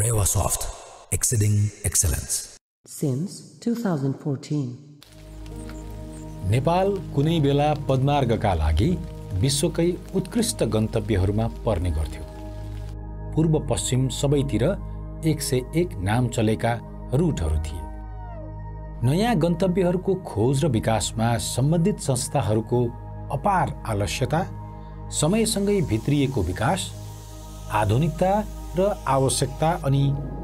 Rewasoft, exceeding excellence. Since 2014. Nepal कुनै बेला पदमार्गका लागि विश्वकै उत्कृष्ट गन्तव्यहरूमा पर्ने गर्थ्यो। पूर्व पश्चिम सबैतिर 101 नाम चलेका रुटहरू थिए। नयाँ गन्तव्यहरूको खोज र विकासमा सम्बन्धित संस्थाहरूको अपार आलस्यता, समयसँगै भित्रिएको विकास, आधुनिकता र आवश्यकता अनि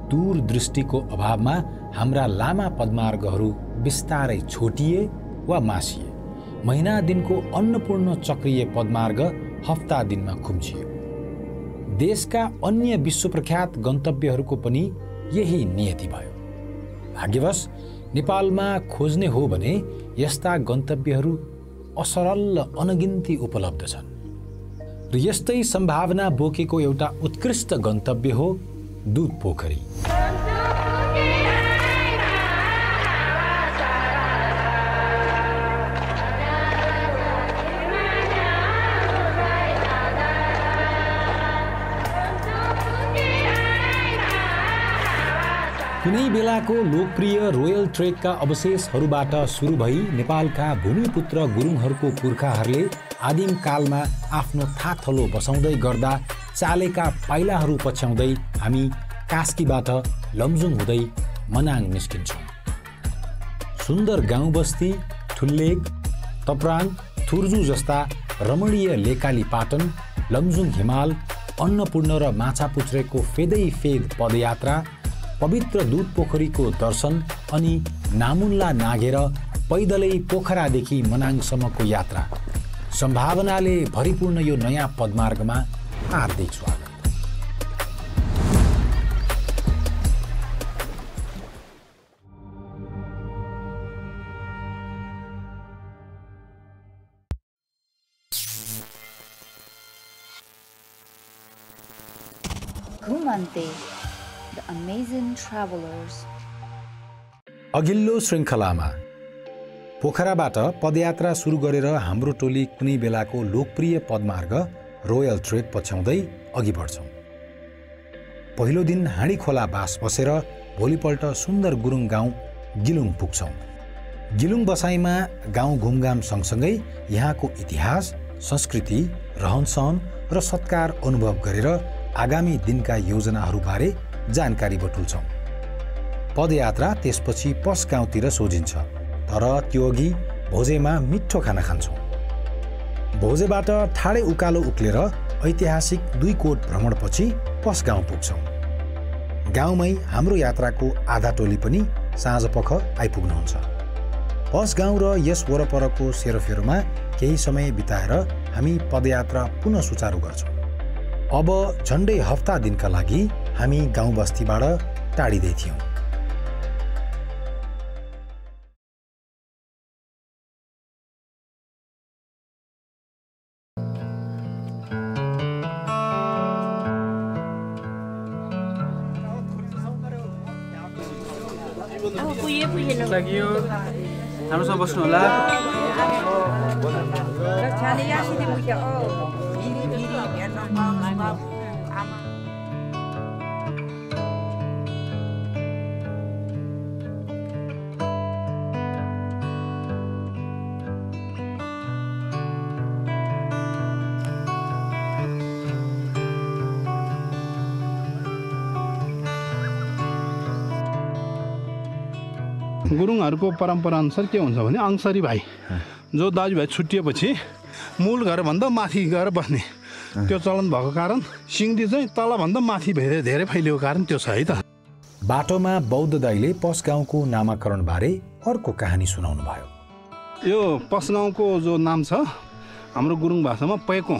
दूरदृष्टिको अभावमा हाम्रा लामा पदमार्गहरू बिस्तारै छोटिए वा मासिए। महिना दिनको अन्नपूर्ण चक्रीय पदमार्ग हप्ता दिनमा खुम्चियो। देशका अन्य विश्वप्रख्यात गन्तव्यहरूको पनि यही नियति भयो। भाग्यवश नेपालमा खोज्ने हो भने यस्ता गन्तव्यहरू असरल अनगिन्ती उपलब्ध छन् र यस्तै सम्भावना बोकेको एउटा उत्कृष्ट गन्तव्य हो दुधपोखरी। कुनै बेलाको लोकप्रिय रोयल ट्रेकका अवशेषहरूबाट सुरु भई नेपालका भूमिपुत्र गुरुङहरूको पुर्खाहरूले आदिम कालमा आफ्नो थाथलो बसाउँदै गर्दा चालेका पाइलाहरू पछ्याउँदै हामी कास्कीबाट लमजुङ हुँदै मनाङ निस्किन्छौँ। सुन्दर गाउँ बस्ती, ठुल्लेक, तप्राङ, थुर्जु जस्ता रमणीय लेकाली पाटन, लमजुङ हिमाल, अन्नपूर्ण र माछापुच्छ्रेको फेदै फेद पदयात्रा, पवित्र दुधपोखरीको दर्शन अनि नामुन्ला नाघेर पैदलै पोखरादेखि मनाङसम्मको यात्रा, सम्भावनाले भरिपूर्ण यो नयाँ पदमार्गमा हार्दिक स्वागत। घुमन्ते, the amazing travelers. अघिल्लो श्रृङ्खलामा पोखराबाट पदयात्रा सुरु गरेर हाम्रो टोली कुनै बेलाको लोकप्रिय पदमार्ग रोयल ट्रेक पछ्याउँदै अघि बढ्छौँ। पहिलो दिन हाँडी खोला बास बसेर भोलिपल्ट सुन्दर गुरुङ गाउँ गिलुङ पुग्छौँ। गिलुङ बसाइमा गाउँ घुमघाम सँगसँगै यहाँको इतिहास, संस्कृति, रहनसहन र सत्कार अनुभव गरेर आगामी दिनका योजनाहरूबारे जानकारी बटुल्छौँ। पदयात्रा त्यसपछि पस गाउँतिर सोझिन्छ, तर त्यो अघि भोजेमा मिठो खाना खान्छौँ। भोजेबाट ठाडै उकालो उक्लेर ऐतिहासिक 2 कोट भ्रमणपछि पस गाउँ पुग्छौँ। गाउँमै हाम्रो यात्राको आधा टोली पनि साँझपख आइपुग्नुहुन्छ। पस गाउँ र यस वरपरको सेरोफेरोमा केही समय बिताएर हामी पदयात्रा पुनः सुचारू गर्छौँ। अब झन्डै हप्ता दिनका लागि हामी गाउँ बस्तीबाट टाढिँदै थियौँ। राम्रोसँग बस्नु होला। गुरुङहरूको परम्परा अनुसार के हुन्छ भने अंसारी भाइ जो दाजुभाइ छुट्टिएपछि मूल घरभन्दा माथि गएर बस्ने त्यो चलन भएको कारण सिङ्दी चाहिँ तलभन्दा माथि भएर धेरै फैलिएको कारण त्यो छ है त। बाटोमा बौद्ध दाइले पस गाउँको नामाकरण बारे अर्को कहानी सुनाउनु भयो। यो पस गाउँको जो नाम छ हाम्रो गुरुङ भाषामा पैको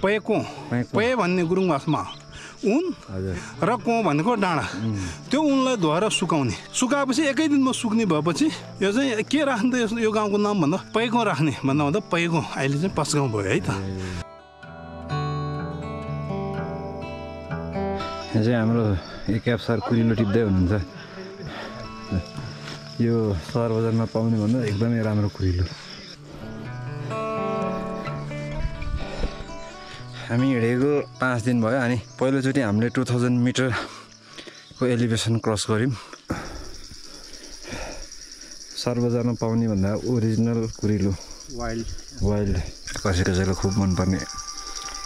पय भन्ने गुरुङ भाषामा उन र को भनेको डाँडा, त्यो उनलाई धोएर सुकाएपछि एकै दिनमा सुक्ने भएपछि यो चाहिँ के राख्ने त यो गाउँको नाम भन्दा पैको राख्ने भन्दा पैको अहिले चाहिँ पस गाउँ भयो है त। यहाँ चाहिँ हाम्रो एकाप सर कुरिलो टिप्दै हुनुहुन्छ। यो सहर बजारमा पाउने भन्दा एकदमै राम्रो कुरिलो। हामी हिँडेको 5 दिन भयो अनि पहिलोचोटि हामीले 2000 मिटर को एलिभेसन क्रस गऱ्यौँ सर्वजना पाउने भन्दा ओरिजिनल कुरिलो वाइल्ड कसैलाई खुब मनपर्ने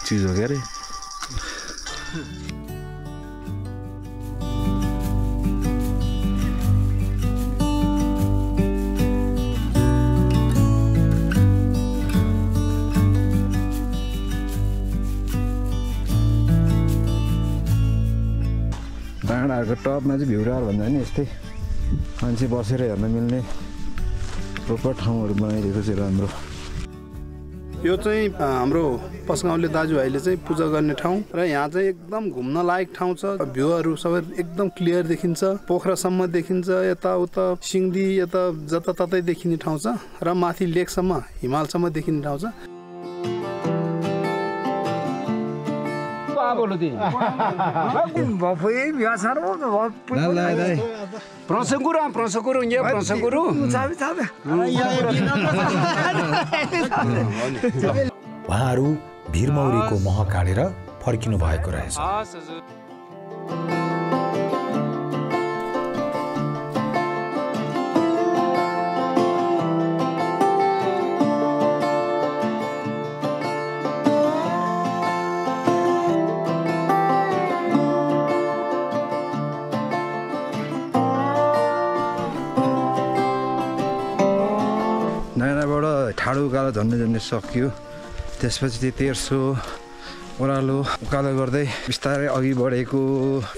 चिज हो क्या अरे डाँडाहरूको टपमा चाहिँ भ्यू टावर भन्दा नि यस्तै मान्छे बसेर हेर्न मिल्ने प्रोपर ठाउँहरू बनाइदिएको चाहिँ राम्रो यो चाहिँ हाम्रो पस्गाउँले दाजुभाइले चाहिँ पूजा गर्ने ठाउँ र यहाँ चाहिँ एकदम घुम्न लायक ठाउँ छ भ्यूहरू सबै एकदम क्लियर देखिन्छ पोखरासम्म देखिन्छ यताउता सिङदी यता जताततै देखिने ठाउँ छ र माथि लेकसम्म हिमालसम्म देखिने ठाउँ छ उहाँहरू भिरमौरीको मह काटेर फर्किनु भएको रहेछ ठाडो उकालो झन्डै सकियो त्यसपछि त्यो तेर्सो ओह्रालो उकालो गर्दै बिस्तारै अघि बढेको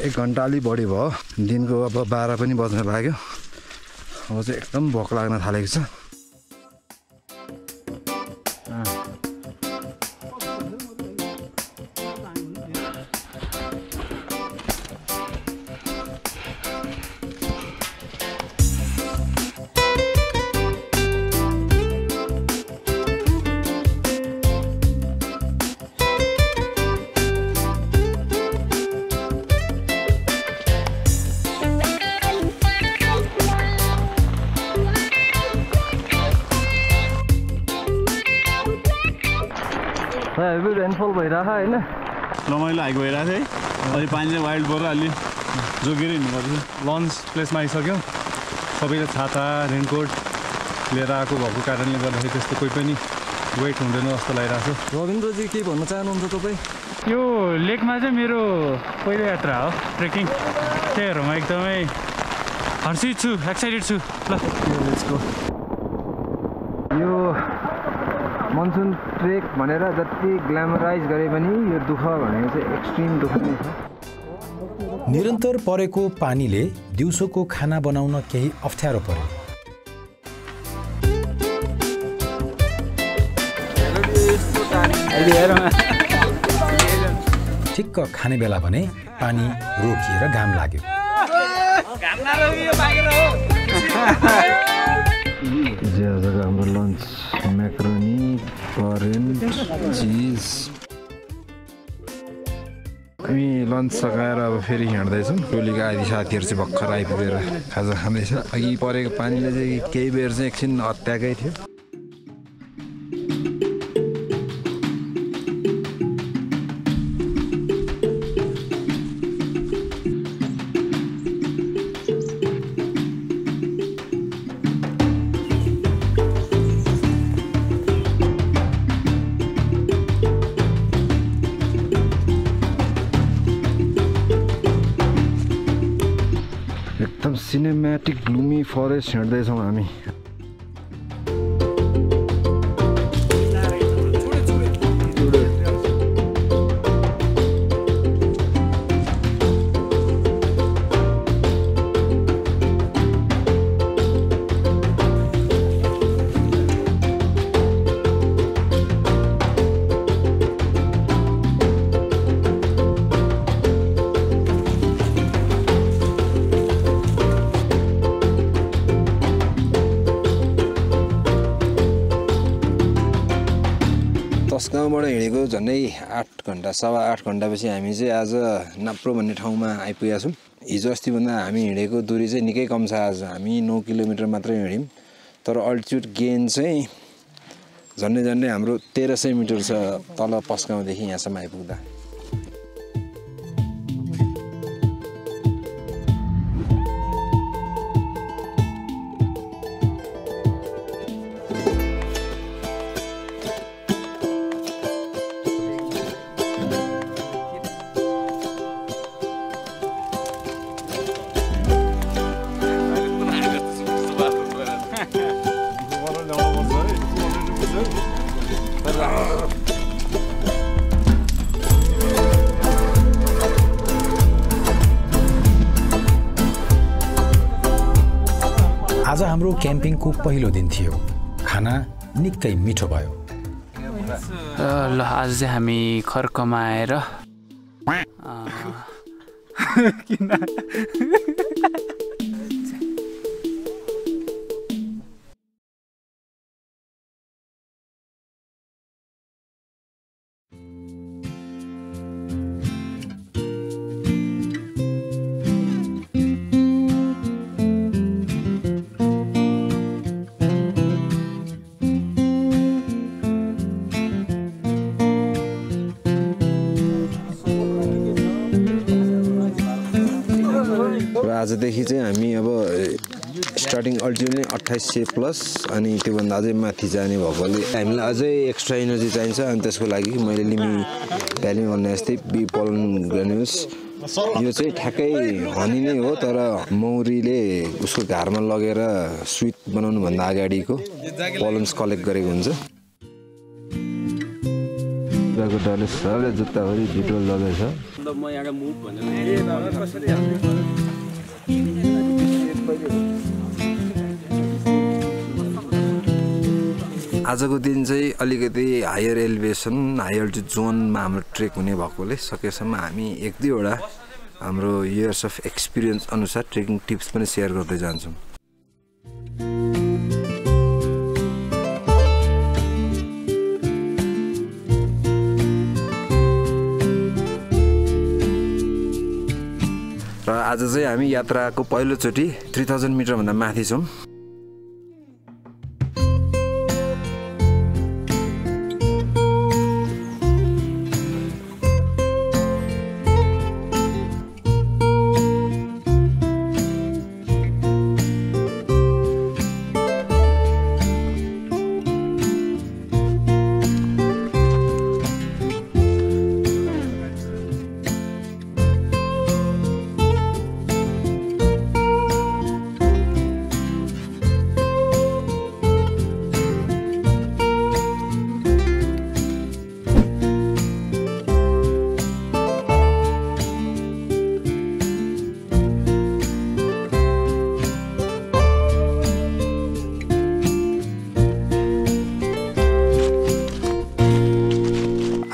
1 घन्टा अलि बढी भयो दिनको अब 12 पनि बज्न लाग्यो अब चाहिँ एकदम भोक लाग्न थालेको छ रेनफल भइरहेको होइन रमाइलो हाइक भइरहेको थियो है अलि पानी चाहिँ वाइल्ड बाट अलि जोगेर हिँड्नुपर्छ लन्च प्लेसमा आइसक्यौँ सबैले छाता रेनकोट लिएर आएको भएको कारणले गर्दाखेरि त्यस्तो कोही पनि वेट हुँदैन जस्तो लागिरहेको छ रविन्द्रजी के भन्न चाहनुहुन्छ तपाईँ यो लेकमा चाहिँ मेरो पहिलो यात्रा हो ट्रेकिङ त्यही भएर म एकदमै हर्षित छु एक्साइटेड छु ल यो मनसुन ट्रेक भनेर जति ग्ल्यामराइज गरे पनि यो दुःख भनेको चाहिँ एक्सट्रिम दुःख नै छ निरन्तर परेको पानीले दिउँसोको खाना बनाउन केही अप्ठ्यारो पर्यो ठिक्क खाने बेला भने पानी रोकिएर घाम लाग्यो हाम्रो लन्च म्याक्रोनी करेन्ट चिज हामी लन्च सकाएर अब फेरि हिँड्दैछौँ टोलीका आदि साथीहरू चाहिँ भर्खर आइपुगेर खाजा खाँदैछ अघि परेको पानीले चाहिँ केही बेर चाहिँ एकछिन हत्याकै थियो सिनेमेटिक ग्लुमी फरेस्ट हिँड्दैछौँ हामी गाउँबाट हिँडेको झन्डै 8 घन्टा 8.5 घन्टापछि हामी चाहिँ आज नाप्रो भन्ने ठाउँमा आइपुगेका छौँ हिजो अस्तिभन्दा हामी हिँडेको दूरी चाहिँ निकै कम छ आज हामी 9 किलोमिटर मात्रै हिँड्यौँ तर अल्टिट्युड गेन चाहिँ झन्डै हाम्रो 1300 मिटर छ तल पस्गाउँदेखि यहाँसम्म आइपुग्दा आज हाम्रो क्याम्पिङको पहिलो दिन थियो। खाना निकै मिठो भयो। ल आज चाहिँ हामी खर्कमा आएर आजदेखि चाहिँ हामी अब स्टार्टिङ अल्टिमेटली 2800 प्लस अनि त्योभन्दा अझै माथि जाने भएकोले हामीलाई अझै एक्स्ट्रा एनर्जी चाहिन्छ। अनि त्यसको लागि मैले लिमी भ्यालीमा भने जस्तै बी पोलन ग्रान्युल्स यो चाहिँ ठ्याक्कै हनी नै हो, तर मौरीले उसको घारमा लगेर स्विट बनाउनुभन्दा अगाडिको पोलन्स कलेक्ट गरेको हुन्छ। डरले सबैले जुत्ताभरि भिडियो लगेछ। आजको दिन चाहिँ अलिकति हायर एलिभेसन हाई अल्टिट्युड जोनमा हाम्रो ट्रेक हुने भएकोले सकेसम्म हामी 1-2 वटा हाम्रो इयर्स अफ एक्सपिरियन्स अनुसार ट्रेकिङ टिप्स पनि सेयर गर्दै जान्छौँ। र आज चाहिँ हामी यात्राको पहिलोचोटि 3000 मिटरभन्दा माथि छौँ।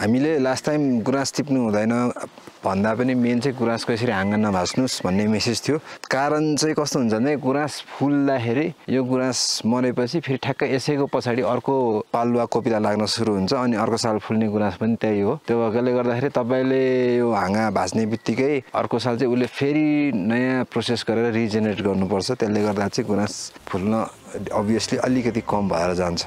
हामीले लास्ट टाइम गुराँस टिप्नु हुँदैन भन्दा पनि मेन चाहिँ गुराँसको यसरी हाँगा नभास्नुहोस् भन्ने मेसेज थियो। कारण चाहिँ कस्तो हुन्छ भने गुराँस फुल्दाखेरि यो गुराँस मरेपछि फेरि ठ्याक्क यसैको पछाडि अर्को पालुवा कोपिला लाग्न सुरु हुन्छ अनि अर्को साल फुल्ने गुराँस पनि त्यही हो। त्यो भएकोले गर्दाखेरि तपाईँले यो हाँगा भास्ने बित्तिकै अर्को साल चाहिँ उसले फेरि नयाँ प्रोसेस गरेर रिजेनेरेट गर्नुपर्छ। त्यसले गर्दा चाहिँ गुराँस फुल्न अभियसली अलिकति कम भएर जान्छ।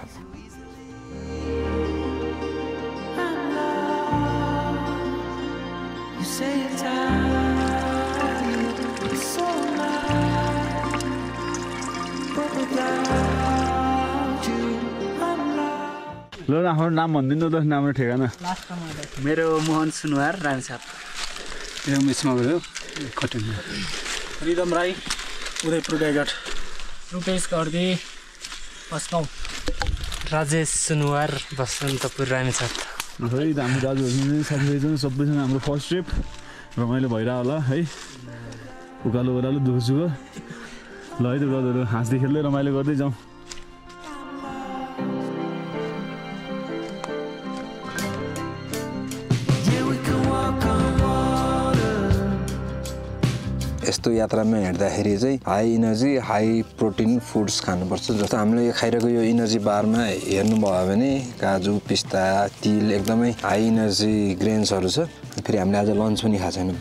ल आफ्नो नाम भनिदिनु त नाम र ठेगाना। मेरो मोहन सुनुवार रानीसाप। यो मिसमा गयो कटिङ। रिदम राई उदयपुर गाईघाट। रुपेश कर्दी बस्गाउँ। राजेश सुनुवार बसन्तपुर रानीसाप। है हाम्रो दाजुहरू साथीभाइ सबैजना हाम्रो फर्स्ट ट्रिप रमाइलो भइरह होला है। उकालो ओह्रालो दुःख सुख ल है त ब्रदरहरू हाँस्दै खेल्दै रमाइलो गर्दै जाउँ। यस्तो यात्रामा हिँड्दाखेरि चाहिँ high energy high protein foods खानुपर्छ। जस्तो हामीले यो खाइरहेको यो इनर्जी बारमा हेर्नुभयो भने काजु पिस्ता तिल एकदमै हाई इनर्जी ग्रेन्सहरू छ। फेरि हामीले आज लन्च पनि खाएको छैनौँ।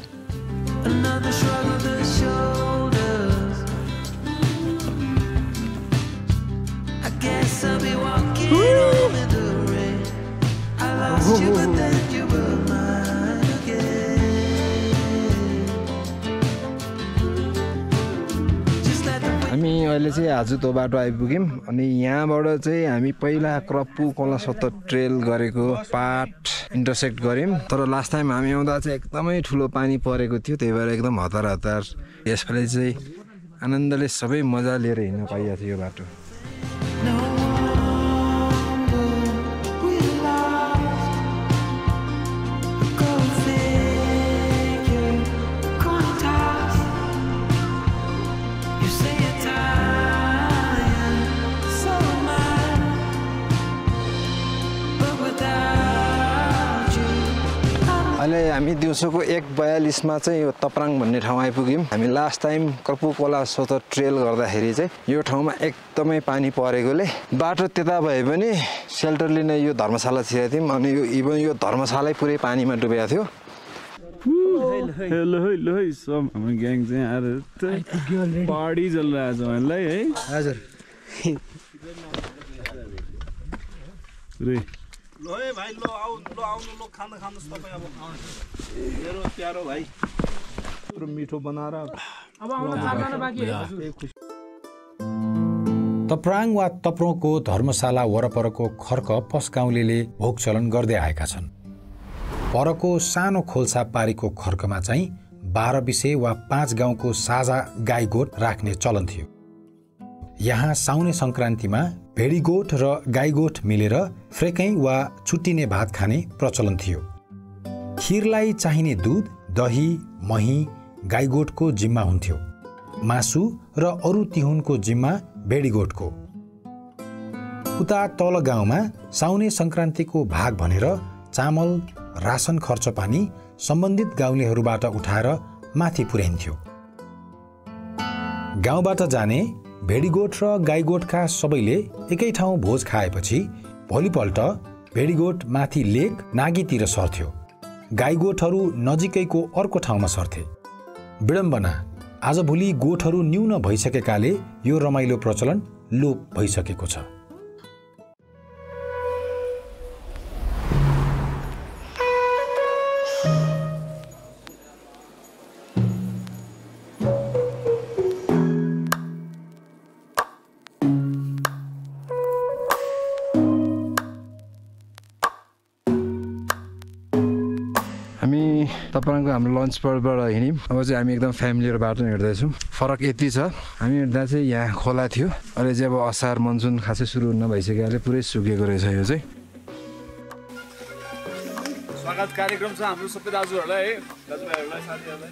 हामी अहिले चाहिँ हाजुतो बाटो आइपुग्यौँ अनि यहाँबाट चाहिँ हामी पहिला क्रप्पु कोलासत्तर ट्रेल गरेको पार्ट इन्टरसेक्ट गऱ्यौँ। तर लास्ट टाइम हामी आउँदा चाहिँ एकदमै ठुलो पानी परेको थियो, त्यही भएर एकदम हतार हतार। यसपालि चाहिँ आनन्दले सबै मजा लिएर हिँड्न पाइएको थियो यो बाटो। अहिले हामी दिउँसोको 1:42 मा चाहिँ यो तप्राङ भन्ने ठाउँ आइपुग्यौँ। हामी लास्ट टाइम कर्पु कोला सोतर ट्रेल गर्दाखेरि चाहिँ यो ठाउँमा एकदमै पानी परेकोले बाटो त्यता भए पनि सेल्टर लिने यो धर्मशाला छिरेको थियौँ अनि यो इभन यो धर्मशालै पुरै पानीमा डुबेको थियो। हेलो सब हाम्रो ग्याङ चाहिँ आएर पार्टी चलिरहेको छ हामीलाई है। हजुर लो है भाइ लो आउनु लो खाना खानुस् तपाईँ अब मेरो प्यारो भाइ पुरो मिठो बनाएर अब आउन थाल्न बाँकी है। तप्राङ वा तप्रोको धर्मशाला वरपरको खर्क पस गाउँलेले भोग चलन गर्दै आएका छन्। परको सानो खोल्सा पारीको खर्कमा चाहिँ 12 बिसे वा 5 गाउँको साझा गाई गोठ राख्ने चलन थियो। यहाँ साउने संक्रान्तिमा भेडीगोठ र गाईगोठ मिलेर फ्रेकै वा छुट्टिने भात खाने प्रचलन थियो। खिरलाई चाहिने दुध, दही, मही गाईगोठको जिम्मा हुन्थ्यो। मासु र अरू तिहुनको जिम्मा भेडीगोठको। उता तल गाउँमा साउने संक्रान्तिको भाग भनेर चामल, रासन खर्च पानी सम्बन्धित गाउँलेहरूबाट उठाएर माथि पुर्याइन्थ्यो। गाउँबाट जाने भेडीगोठ र गाईगोठका सबैले एकै ठाउँ भोज खाएपछि भोलिपल्ट भेडीगोठ माथि लेक नागीतिर सर्थ्यो। गाईगोठहरू नजिकैको अर्को ठाउँमा सर्थे। विडम्बना, आजभोलि गोठहरू न्यून भइसकेकाले यो रमाइलो प्रचलन लोप भइसकेको छ। तप्राङको हाम्रो लन्च पॉइन्टबाट हिँड्यौँ। अब चाहिँ हामी एकदम फ्यामिलीको बाटो हिँड्दैछौँ। फरक यति छ, हामी हिँड्दा चाहिँ यहाँ खोला थियो, अहिले चाहिँ अब असार मनसुन खासै सुरु हुन भइसकेकाले पुरै सुकेको रहेछ। यो चाहिँ स्वागत कार्यक्रम छ हाम्रो सबै दाजुहरूलाई है, दाजुभाइहरूलाई, साथीहरूलाई।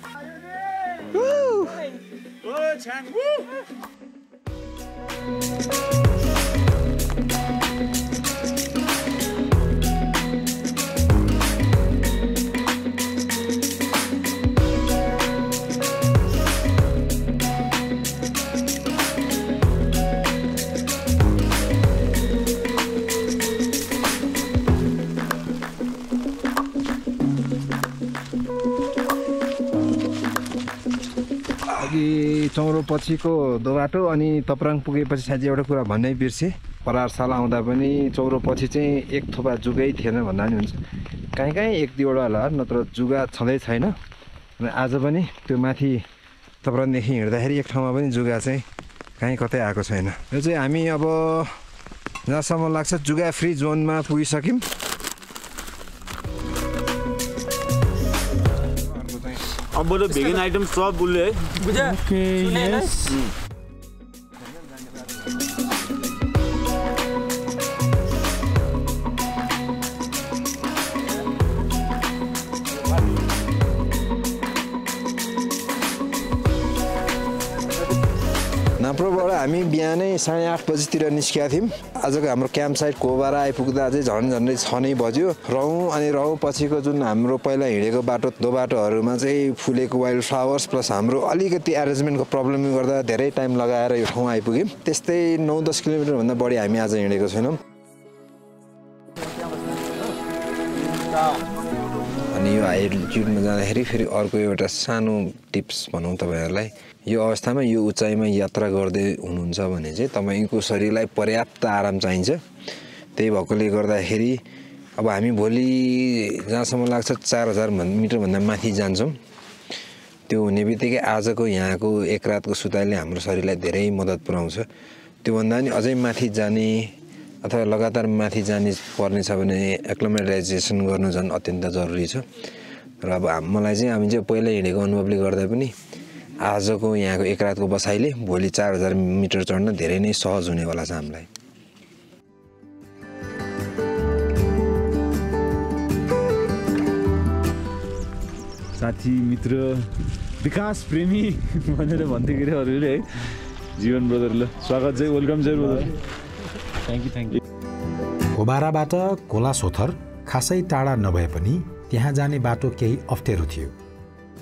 चौरो पछिको दोबाटो अनि तप्राङ पुगेपछि साँच्चै एउटा कुरा भन्नै बिर्सेँ। परार साल आउँदा पनि चौरो पछि चाहिँ एक थोपा जुगै थिएन भन्दा पनि हुन्छ। कहीँ कहीँ एक दुईवटा होला, नत्र जुगा छँदै छैन। र आज पनि त्यो माथि तप्राङदेखि हिँड्दाखेरि एक ठाउँमा पनि जुगा चाहिँ कहीँ कतै आएको छैन। यो चाहिँ हामी अब जहाँसम्म लाग्छ जुगा फ्री जोनमा पुगिसक्यौँ। अब बोलो भेगन आइटम सब बोल्यो है, बुझ्यो? ओके, यस। नाप्रोबाट हामी बिहानै 8:30 बजीतिर निस्केका थियौँ। आजको हाम्रो क्याम्प साइट कोबारा आइपुग्दा चाहिँ झन्डै 6 नै बज्यो। रहौँ अनि रहौँ पछिको जुन हाम्रो पहिला हिँडेको बाटो बाटोहरूमा चाहिँ फुलेको वाइल्ड फ्लावर्स प्लस हाम्रो अलिकति एरेन्जमेन्टको प्रब्लमले गर्दा धेरै टाइम लगाएर यो ठाउँ आइपुग्यौँ। त्यस्तै 9-10 किलोमिटरभन्दा बढी हामी आज हिँडेको छैनौँ। अनि यो हाई एल्टिट्युडमा जाँदाखेरि फेरि अर्को एउटा सानो टिप्स भनौँ तपाईँहरूलाई, यो अवस्थामा यो उचाइमा यात्रा गर्दै हुनुहुन्छ भने चाहिँ तपाईँको शरीरलाई पर्याप्त आराम चाहिन्छ। त्यही भएकोले गर्दाखेरि अब हामी भोलि जहाँसम्म लाग्छ 4000 मिटरभन्दा माथि जान्छौँ। त्यो हुने बित्तिकै आजको यहाँको एक रातको सुताइले हाम्रो शरीरलाई धेरै मद्दत पुऱ्याउँछ। त्योभन्दा पनि अझै माथि जाने अथवा लगातार माथि जाने पर्ने छ भने एक्लोमेटाइजेसन गर्नु झन् अत्यन्त जरुरी छ। र अब मलाई चाहिँ हामी चाहिँ पहिला हिँडेको अनुभवले गर्दा पनि आजको यहाँको एक रातको बसाइले भोलि 4000 मिटर चढ्न धेरै नै सहज हुनेवाला छ हामीलाई। साथी मित्र विकास प्रेमी भनेर भन्दै गरे अरूले है, जीवन ब्रदरले स्वागत चाहिँ, वेलकम चाहिँ ब्रदर। Thank you. कोबाराबाट कोला सोथर खासै टाढा नभए पनि त्यहाँ जाने बाटो केही अप्ठ्यारो थियो।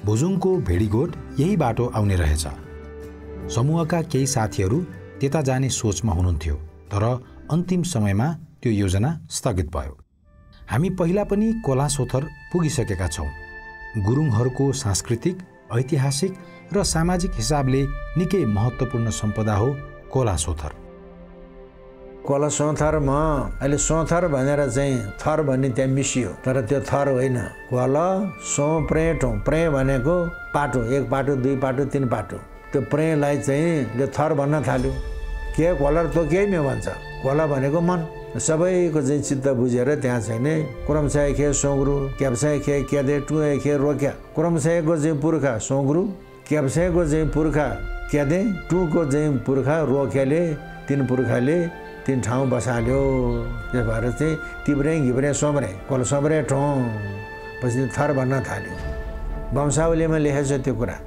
भुजुङको भेडीगोठ यही बाटो आउने रहेछ। समूहका केही साथीहरू त्यता जाने सोचमा हुनुहुन्थ्यो, तर अन्तिम समयमा त्यो योजना स्थगित भयो। हामी पहिला पनि कोलासोथर पुगिसकेका छौँ। गुरुङहरूको सांस्कृतिक, ऐतिहासिक र सामाजिक हिसाबले निकै महत्त्वपूर्ण सम्पदा हो कोलासोथर। कोलासोथरमा अहिले सोथर भनेर चाहिँ थर भन्ने त्यहाँ मिसियो, तर त्यो थर होइन। कोल सो प्रे ठौँ, प्रे भनेको पाटो, एक पाटो, दुई पाटो, तीन पाटो। त्यो प्रेलाई चाहिँ ले थर भन्न थाल्यो। के कोलर त केही न भन्छ, कोला भनेको मन। सबैको चाहिँ चित्त बुझेर त्यहाँ चाहिँ नि क्रमशाही खे सोङ्ग्रु, क्याप्साई खे क्यादे, टुए खे रोक्या। क्रमशाहीको चाहिँ पुर्खा सोङ्ग्रु, क्याप्साईको चाहिँ पुर्खा क्यादे, टुको चाहिँ पुर्खा रोक्याले, तीन पुर्खाले तीन ठाउँ बसाल्यो। त्यस भएर चाहिँ तिब्रे घिब्रे सोम्रे, कोल सोम्रे ठौँ, पछि थर भन्न थाल्यो। वंशावलीमा लेखेको छ त्यो कुरा।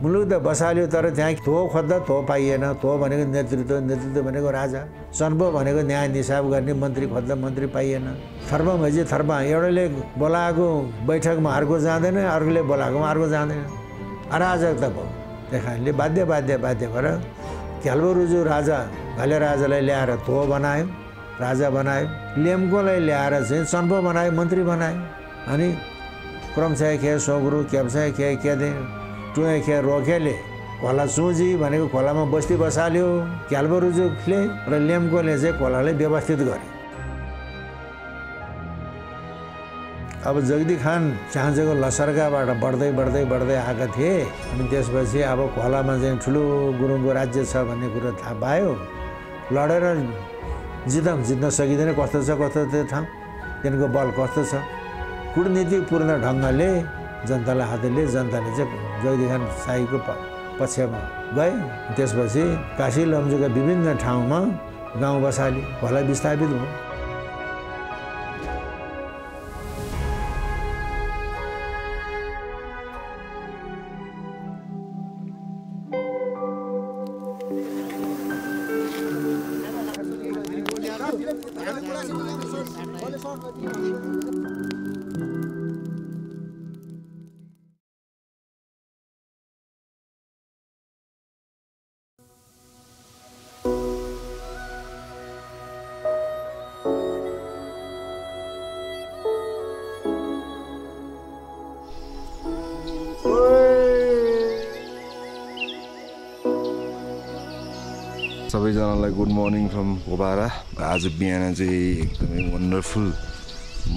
मुलुक त बसाल्यो, तर त्यहाँ थो खोज्दा थो पाइएन। थो भनेको नेतृत्व, नेतृत्व भनेको राजा। सन्पो भनेको न्याय निसाब गर्ने, मन्त्री खोज्दा मन्त्री पाइएन। थर्पा भएपछि थर्पा, एउटाले बोलाएको बैठकमा अर्को जाँदैन, अर्कोले बोलाएकोमा अर्को जाँदैन। अराजकता भयो। त्यही कारणले बाध्य भएर क्याल्बोरुजु राजा घले राजालाई ल्याएर थो बनायो, राजा बनायो। लेम्कोलाई ल्याएर चाहिँ सन्पो बनायो, मन्त्री बनायो। अनि क्रमशाही खे सोग्रु, क्याप्साई खे क्यादे, टुए खे रोकेले खोला चुजी भनेको खोलामा बस्ती बसाल्यो क्याल्बोरुजुले, र लेम्कोले चाहिँ खोलालाई व्यवस्थित गरे। अब जगदी खान चाहजेको लसर्काबाट बढ्दै आएका थिए। अनि त्यसपछि अब खोलामा चाहिँ ठुलो गुरुङको राज्य छ भन्ने कुरो थाहा पायो। लडेर जित्न सकिँदैन, कस्तो छ त्यो ठाउँ, तिनको बल कस्तो छ। कूटनीतिपूर्ण ढङ्गले जनतालाई हातले जनताले चाहिँ जगदी खान शाहीको पक्षमा गए। त्यसपछि काशी लमजुका विभिन्न ठाउँमा गाउँ बसाली, खोला विस्थापित भयो। सबैजनालाई गुड मर्निङ फ्रम कोबारा। आज बिहान चाहिँ एकदमै वन्डरफुल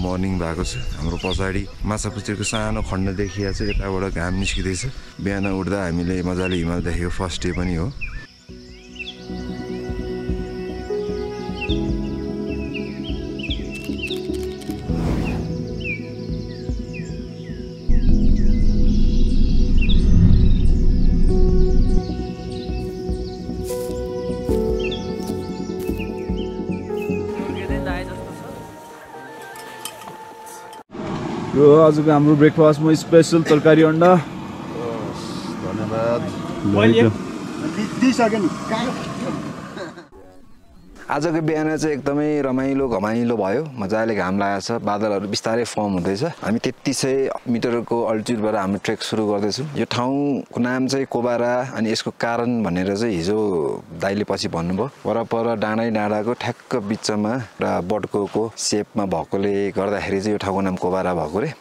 मर्निङ भएको छ। हाम्रो पछाडि माछापुच्छ्रेको सानो खण्ड देखिया छ, यताबाट घाम निस्किँदैछ। बिहान उठ्दा हामीले मजाले हिमाल देखेको फर्स्ट डे पनि हो। यो आजको हाम्रो ब्रेकफास्टमा स्पेसल तरकारी अन्डा। धन्यवाद। आजको बिहान चाहिँ एकदमै रमाइलो घमाइलो भयो, मजाले घाम लागेको छ, बादलहरू बिस्तारै फर्म हुँदैछ। हामी 3300 मिटरको अल्टिट्युडबाट हाम्रो ट्रेक सुरु गर्दैछौँ। यो ठाउँको नाम चाहिँ कोबारा, अनि यसको कारण भनेर चाहिँ हिजो दाइले पछि भन्नुभयो। परपर डाँडाको ठ्याक्क बिचमा र बटकोको सेपमा भएकोले गर्दाखेरि चाहिँ यो ठाउँको नाम कोबारा भएको रे।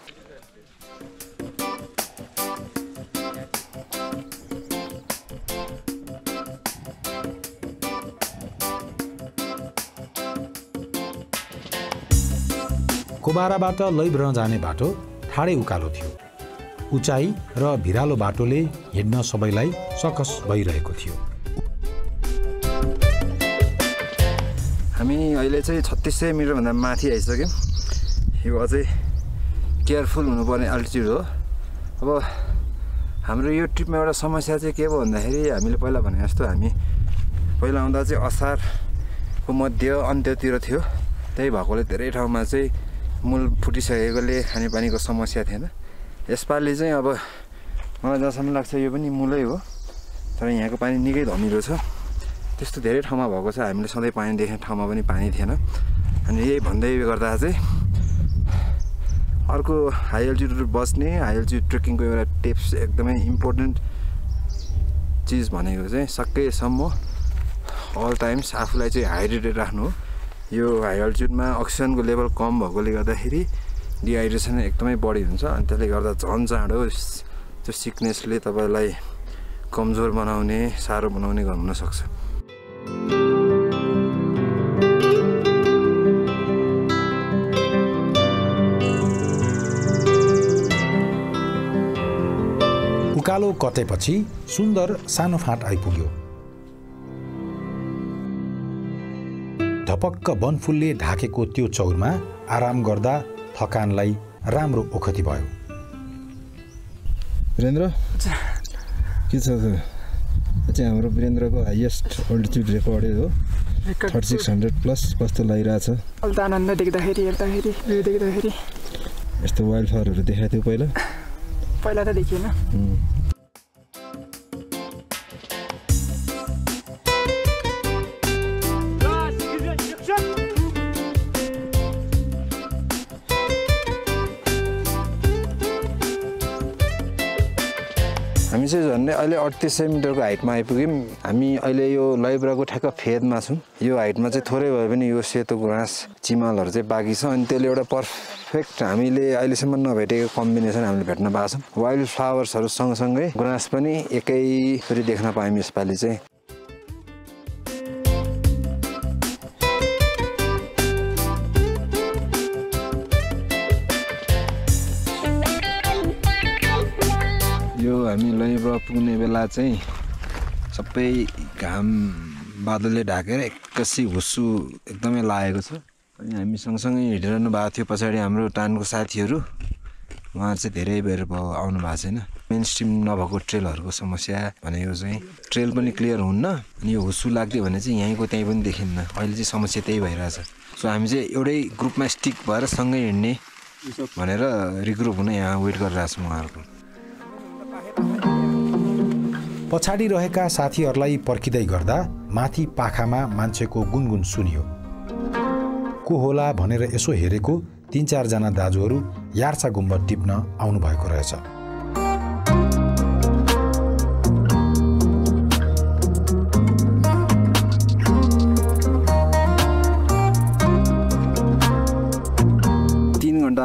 कोबाराबाट लैब्र जाने बाटो ठाडै उकालो थियो। उचाइ र भिरालो बाटोले हिँड्न सबैलाई सकस भइरहेको थियो। हामी अहिले चाहिँ 3600 मिटरभन्दा माथि आइसक्यौँ। यो अझै केयरफुल हुनुपर्ने अल्टिट्युड हो। अब हाम्रो यो ट्रिपमा एउटा समस्या चाहिँ के भयो भन्दाखेरि, हामीले पहिला भने जस्तो हामी पहिला आउँदा चाहिँ असारको मध्य अन्त्यतिर थियो। त्यही भएकोले धेरै ठाउँमा चाहिँ मूल फुटिसकेकोले खानेपानीको समस्या थिएन। यसपालि चाहिँ अब मलाई जहाँसम्म लाग्छ यो पनि मूलै हो, तर यहाँको पानी निकै धमिलो छ। त्यस्तो धेरै ठाउँमा भएको छ, हामीले सधैँ पानी देख्ने ठाउँमा पनि पानी थिएन। अनि यही भन्दै गर्दा चाहिँ अर्को हाई एल्टिट्युड बस्ने हाई एल्टिट्युड ट्रेकिङको एउटा टिप्स एकदमै इम्पोर्टेन्ट चिज भनेको चाहिँ सकेसम्म अल टाइम्स आफूलाई चाहिँ हाइड्रेटेड राख्नु हो। यो हाई एल्टिट्युडमा अक्सिजनको लेभल कम भएकोले गर्दाखेरि डिहाइड्रेसन एकदमै बढी हुन्छ अनि त्यसले गर्दा झन् चाँडो त्यो सिकनेसले तपाईँलाई कमजोर बनाउने साह्रो बनाउने हुन सक्छ। उकालो कटेपछि सुन्दर सानो फाँट आइपुग्यो। धपक्क वनफुलले ढाकेको त्यो चौरमा आराम गर्दा थकानलाई राम्रो ओखती भयो। वीरेन्द्र के छ चाहिँ हाम्रो वीरेन्द्रको हाइएस्ट अल्टिट्युड रेकर्डै हो 3600 प्लस कस्तो लागिरहेछ? अलि आनन्द देख्दाखेरि हेर्दाखेरि भ्यू देख्दाखेरि यस्तो वाइल्ड फ्लावरहरू देखाएको थियो पहिला त देखिएन। हामी चाहिँ झन्डै अहिले 3800 मिटरको हाइटमा आइपुग्यौँ। हामी अहिले यो लैब्राको ठ्याक्क फेदमा छौँ। यो हाइटमा चाहिँ थोरै भए पनि यो सेतो गुराँस चिमालहरू चाहिँ बाँकी छ अनि त्यसले एउटा पर्फेक्ट हामीले अहिलेसम्म नभेटेको कम्बिनेसन हामीले भेट्न पाएको छौँ। वाइल्ड फ्लावर्सहरू सँगसँगै गुराँस पनि एकैचोटि देख्न पायौँ यसपालि चाहिँ। हामी लैब्रा पुग्ने बेला चाहिँ सबै घाम बादलले ढाकेर एक्कासी हुस्सु एकदमै लागेको छ अनि हामी सँगसँगै हिँडिरहनु भएको थियो। पछाडि हाम्रो टानको साथीहरू उहाँ चाहिँ धेरै बेर भयो आउनु भएको छैन। मेन स्ट्रिम नभएको ट्रेलहरूको समस्या भनेको चाहिँ ट्रेल पनि क्लियर हुन्न अनि यो हुस्सु लाग्थ्यो भने चाहिँ यहीँको त्यहीँ पनि देखिन्न। अहिले चाहिँ समस्या त्यही भइरहेछ। सो हामी चाहिँ एउटै ग्रुपमा स्टिक भएर सँगै हिँड्ने भनेर रिग्रुप हुन यहाँ वेट गरिरहेको छौँ उहाँहरूको। पछाडि रहेका साथीहरूलाई पर्खिँदै गर्दा माथि पाखामा मान्छेको गुनगुन सुनियो। को होला भनेर यसो हेरेको 3-4 जना दाजुहरू यार्सा गुम्बद टिप्न आउनु भएको रहेछ।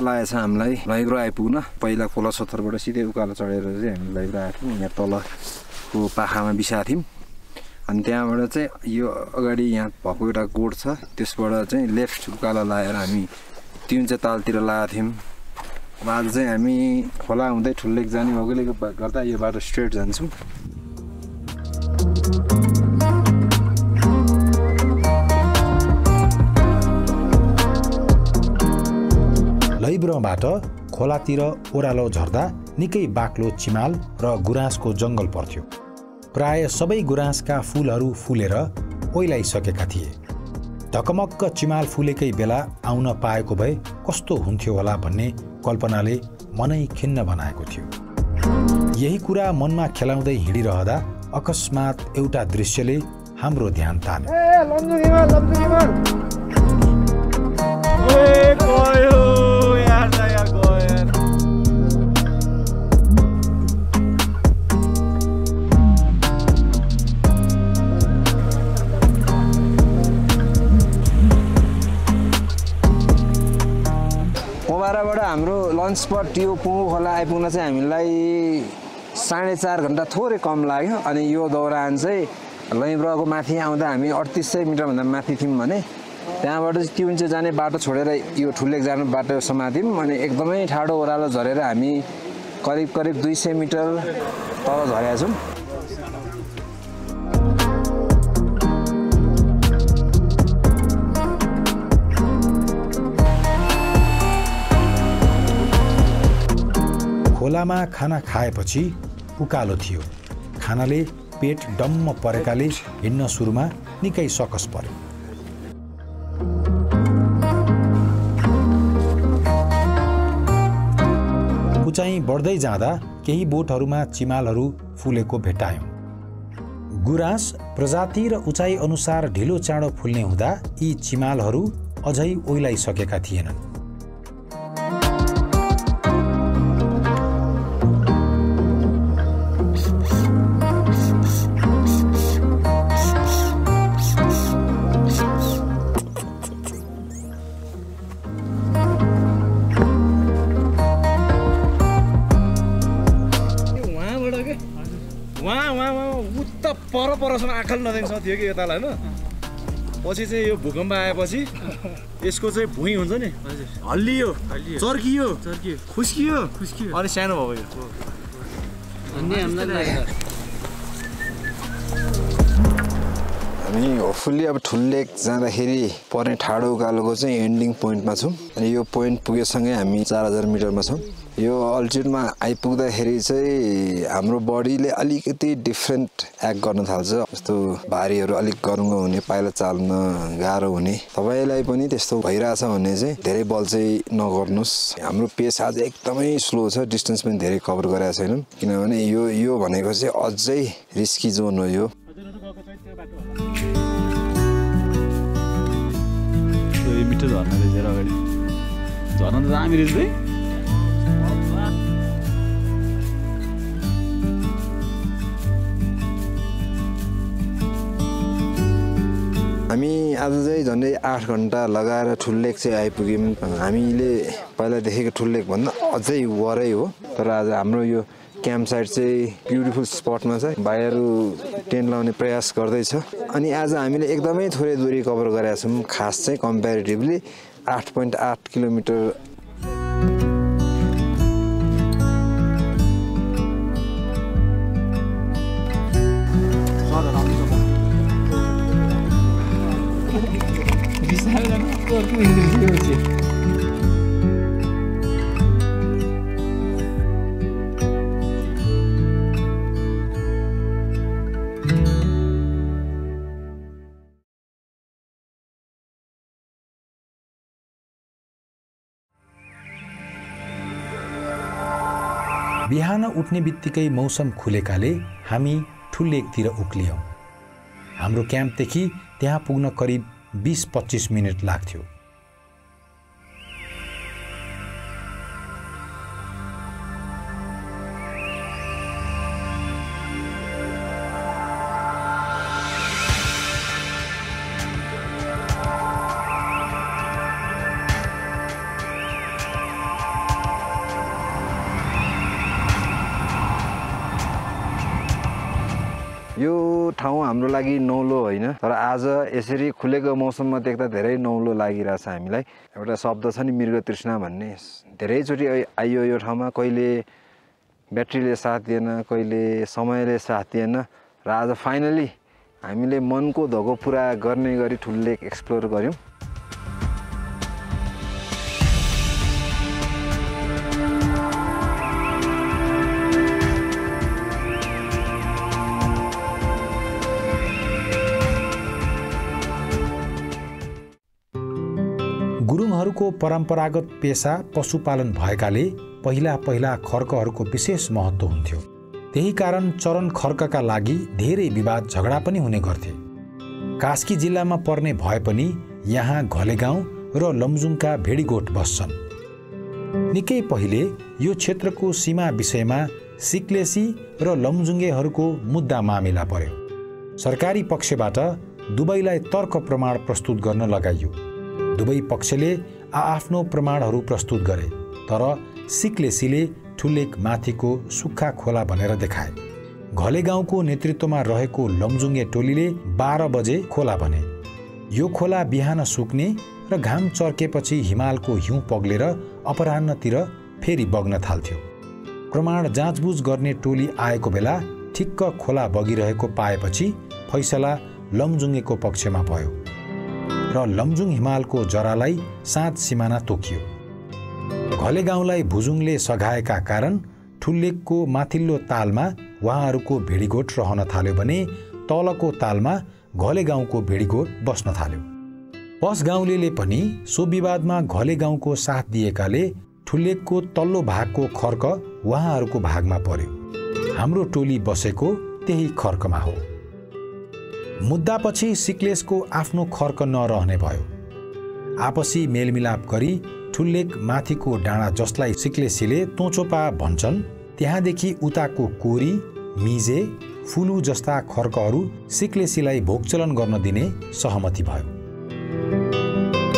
लागेछ हामीलाई लैब्रा आइपुग्न। पहिला खोला सत्तरबाट सिधै उकालो चढेर चाहिँ हामी लैब्रा आएको यहाँ तलको पाखामा बिसाएको थियौँ अनि त्यहाँबाट चाहिँ यो अगाडि यहाँ भएको एउटा गोड छ त्यसबाट चाहिँ लेफ्ट उकालो लगाएर हामी तिउन्चे तालतिर लगाएको थियौँ। अब आज चाहिँ हामी खोला हुँदै ठुल्लेक जाने भएकोले गर्दा यो बाटो स्ट्रेट जान्छौँ। लैब्राबाट खोलातिर ओह्रालो झर्दा निकै बाक्लो चिमाल र गुराँसको जङ्गल पर्थ्यो। प्राय सबै गुराँसका फूलहरू फुलेर ओइलाइसकेका थिए। ढकमक्क चिमाल फुलेकै बेला आउन पाएको भए कस्तो हुन्थ्यो होला भन्ने कल्पनाले मनै खिन्न बनाएको थियो। यही कुरा मनमा खेलाउँदै हिँडिरहँदा अकस्मात एउटा दृश्यले हाम्रो ध्यान तान्यो। पोखराबाट हाम्रो लन्च स्पट यो पुङ्गु खोला आइपुग्न चाहिँ हामीलाई 4.5 घन्टा थोरै कम लाग्यो। अनि यो दौरान चाहिँ लैब्राको माथि आउँदा हामी 3800 मिटरभन्दा माथि थियौँ भने त्यहाँबाट चाहिँ तिउन्चे जाने बाटो छोडेर यो ठुल्लेक जाने बाटो समात्यौँ। अनि एकदमै ठाडो ओह्रालो झरेर हामी करिब 200 मिटर तल झरेका छौँ। खोलामा खाना खाएपछि उकालो थियो। खानाले पेट डम्म परेकाले हिँड्न सुरुमा निकै सकस पर्यो। उचाइ बढ्दै जाँदा केही बोटहरूमा चिमालहरू फुलेको भेटायौँ। गुराँस प्रजाति र उचाइ अनुसार ढिलो चाँडो फुल्ने हुँदा यी चिमालहरू अझै ओइलाइसकेका थिएनन्। उता परसम्म आँखल नदेख्छ थियो कि यतालाई होइन पछि चाहिँ यो भूकम्प आएपछि यसको चाहिँ भुइँ हुन्छ नि हल्लियो चर्कियो खुस्कियो अनि सानो भयो हामी होपफुल्ली अब ठुल्लेक जाँदाखेरि पर्ने ठाडो उकालोको चाहिँ एन्डिङ पोइन्टमा छौँ अनि यो पोइन्ट पुगेसँगै हामी 4000 मिटरमा छौँ यो अल्टिट्युडमा आइपुग्दाखेरि चाहिँ हाम्रो बडीले अलिकति डिफ्रेन्ट एक्ट गर्न थाल्छ जस्तो भारीहरू अलिक गरुङ्गो हुने पाइला चाल्न गाह्रो हुने तपाईँलाई पनि त्यस्तो भइरहेछ भने चाहिँ धेरै बल चाहिँ नगर्नुहोस् हाम्रो पेस आज एकदमै स्लो छ डिस्टेन्स पनि धेरै कभर गरेका छैनौँ किनभने यो भनेको चाहिँ अझै रिस्की जोन हो यो मिठो झर्ना रहेछ अगाडि झर्ना त दामी रहेछ है हामी आज चाहिँ झन्डै 8 घण्टा लगाएर ठुल्लेक चाहिँ आइपुग्यौँ हामीले पहिला देखेको ठुल्लेक भन्दा अझै वरै हो तर आज हाम्रो यो क्याम्प साइट चाहिँ ब्युटिफुल स्पटमा छ भाइहरू टेन्ट लाउने प्रयास गर्दैछ अनि आज हामीले एकदमै थोरै दूरी कभर गरेका छौँ खास चाहिँ कम्पेरिटिभली 8.8 किलोमिटर बिहान उठ्ने बित्तिकै मौसम खुलेकाले हामी ठुल्लेकतिर उक्लियौँ हाम्रो क्याम्पदेखि त्यहाँ पुग्न करिब 20-25 मिनट लाग्थ्यो यो ठाउँ हाम्रो लागि नौलो होइन तर आज यसरी खुलेको मौसममा देख्दा धेरै नौलो लागिरहेछ हामीलाई एउटा शब्द छ नि मृग तृष्णा भन्ने धेरैचोटि आइयो यो ठाउँमा कहिले ब्याट्रीले साथ दिएन कहिले समयले साथ दिएन र आज फाइनली हामीले मनको धोको पुरा गर्ने गरी ठुल्लेक एक्सप्लोर गर्यौँ गुरुङहरूको परम्परागत पेशा पशुपालन भएकाले पहिला खर्कहरूको विशेष महत्त्व हुन्थ्यो त्यही कारण चरन खर्कका लागि धेरै विवाद झगडा पनि हुने गर्थे कास्की जिल्लामा पर्ने भए पनि यहाँ घलेगाउँ र लमजुङका भेडीगोठ बस्छन् निकै पहिले यो क्षेत्रको सीमा विषयमा सिक्लेसी र लमजुङ्गेहरूको मुद्दा मामिला पर्यो सरकारी पक्षबाट दुवैलाई तर्क प्रमाण प्रस्तुत गर्न लगाइयो दुवै पक्षले आआफ्नो प्रमाणहरू प्रस्तुत गरे तर सिक्लेसीले ठुल्लेक माथिको सुक्खा खोला भनेर देखाए घलेगाउँको नेतृत्वमा रहेको लमजुङ्गे टोलीले 12 बजे खोला भने यो खोला बिहान सुक्ने र घाम चर्केपछि हिमालको हिउँ पग्लेर अपराह्नतिर फेरि बग्न थाल्थ्यो प्रमाण जाँचबुझ गर्ने टोली आएको बेला ठिक्क खोला बगिरहेको पाएपछि फैसला लमजुङ्गेको पक्षमा भयो र लमजुङ हिमालको जरालाई साँझ सिमाना तोकियो घलेगाउँलाई भुजुङले सघाएका कारण ठुल्लेकको माथिल्लो तालमा उहाँहरूको भेडीगोठ रहन थाल्यो भने तलको तालमा घलेगाउँको भेडीगोठ बस्न थाल्यो पस गाउँलेले पनि सो विवादमा घलेगाउँको साथ दिएकाले ठुल्लेकको तल्लो भागको खर्क उहाँहरूको भागमा पर्यो हाम्रो टोली बसेको त्यही खर्कमा हो मुद्दापछि सिक्लेसको आफ्नो खर्क नरहने भयो आपसी मेलमिलाप गरी ठुल्लेक माथिको डाँडा जसलाई सिक्लेसीले तोचोपा भन्छन् त्यहाँदेखि उताको कोरी मिजे फुलु जस्ता खर्कहरू सिक्लेसीलाई भोगचलन गर्न दिने सहमति भयो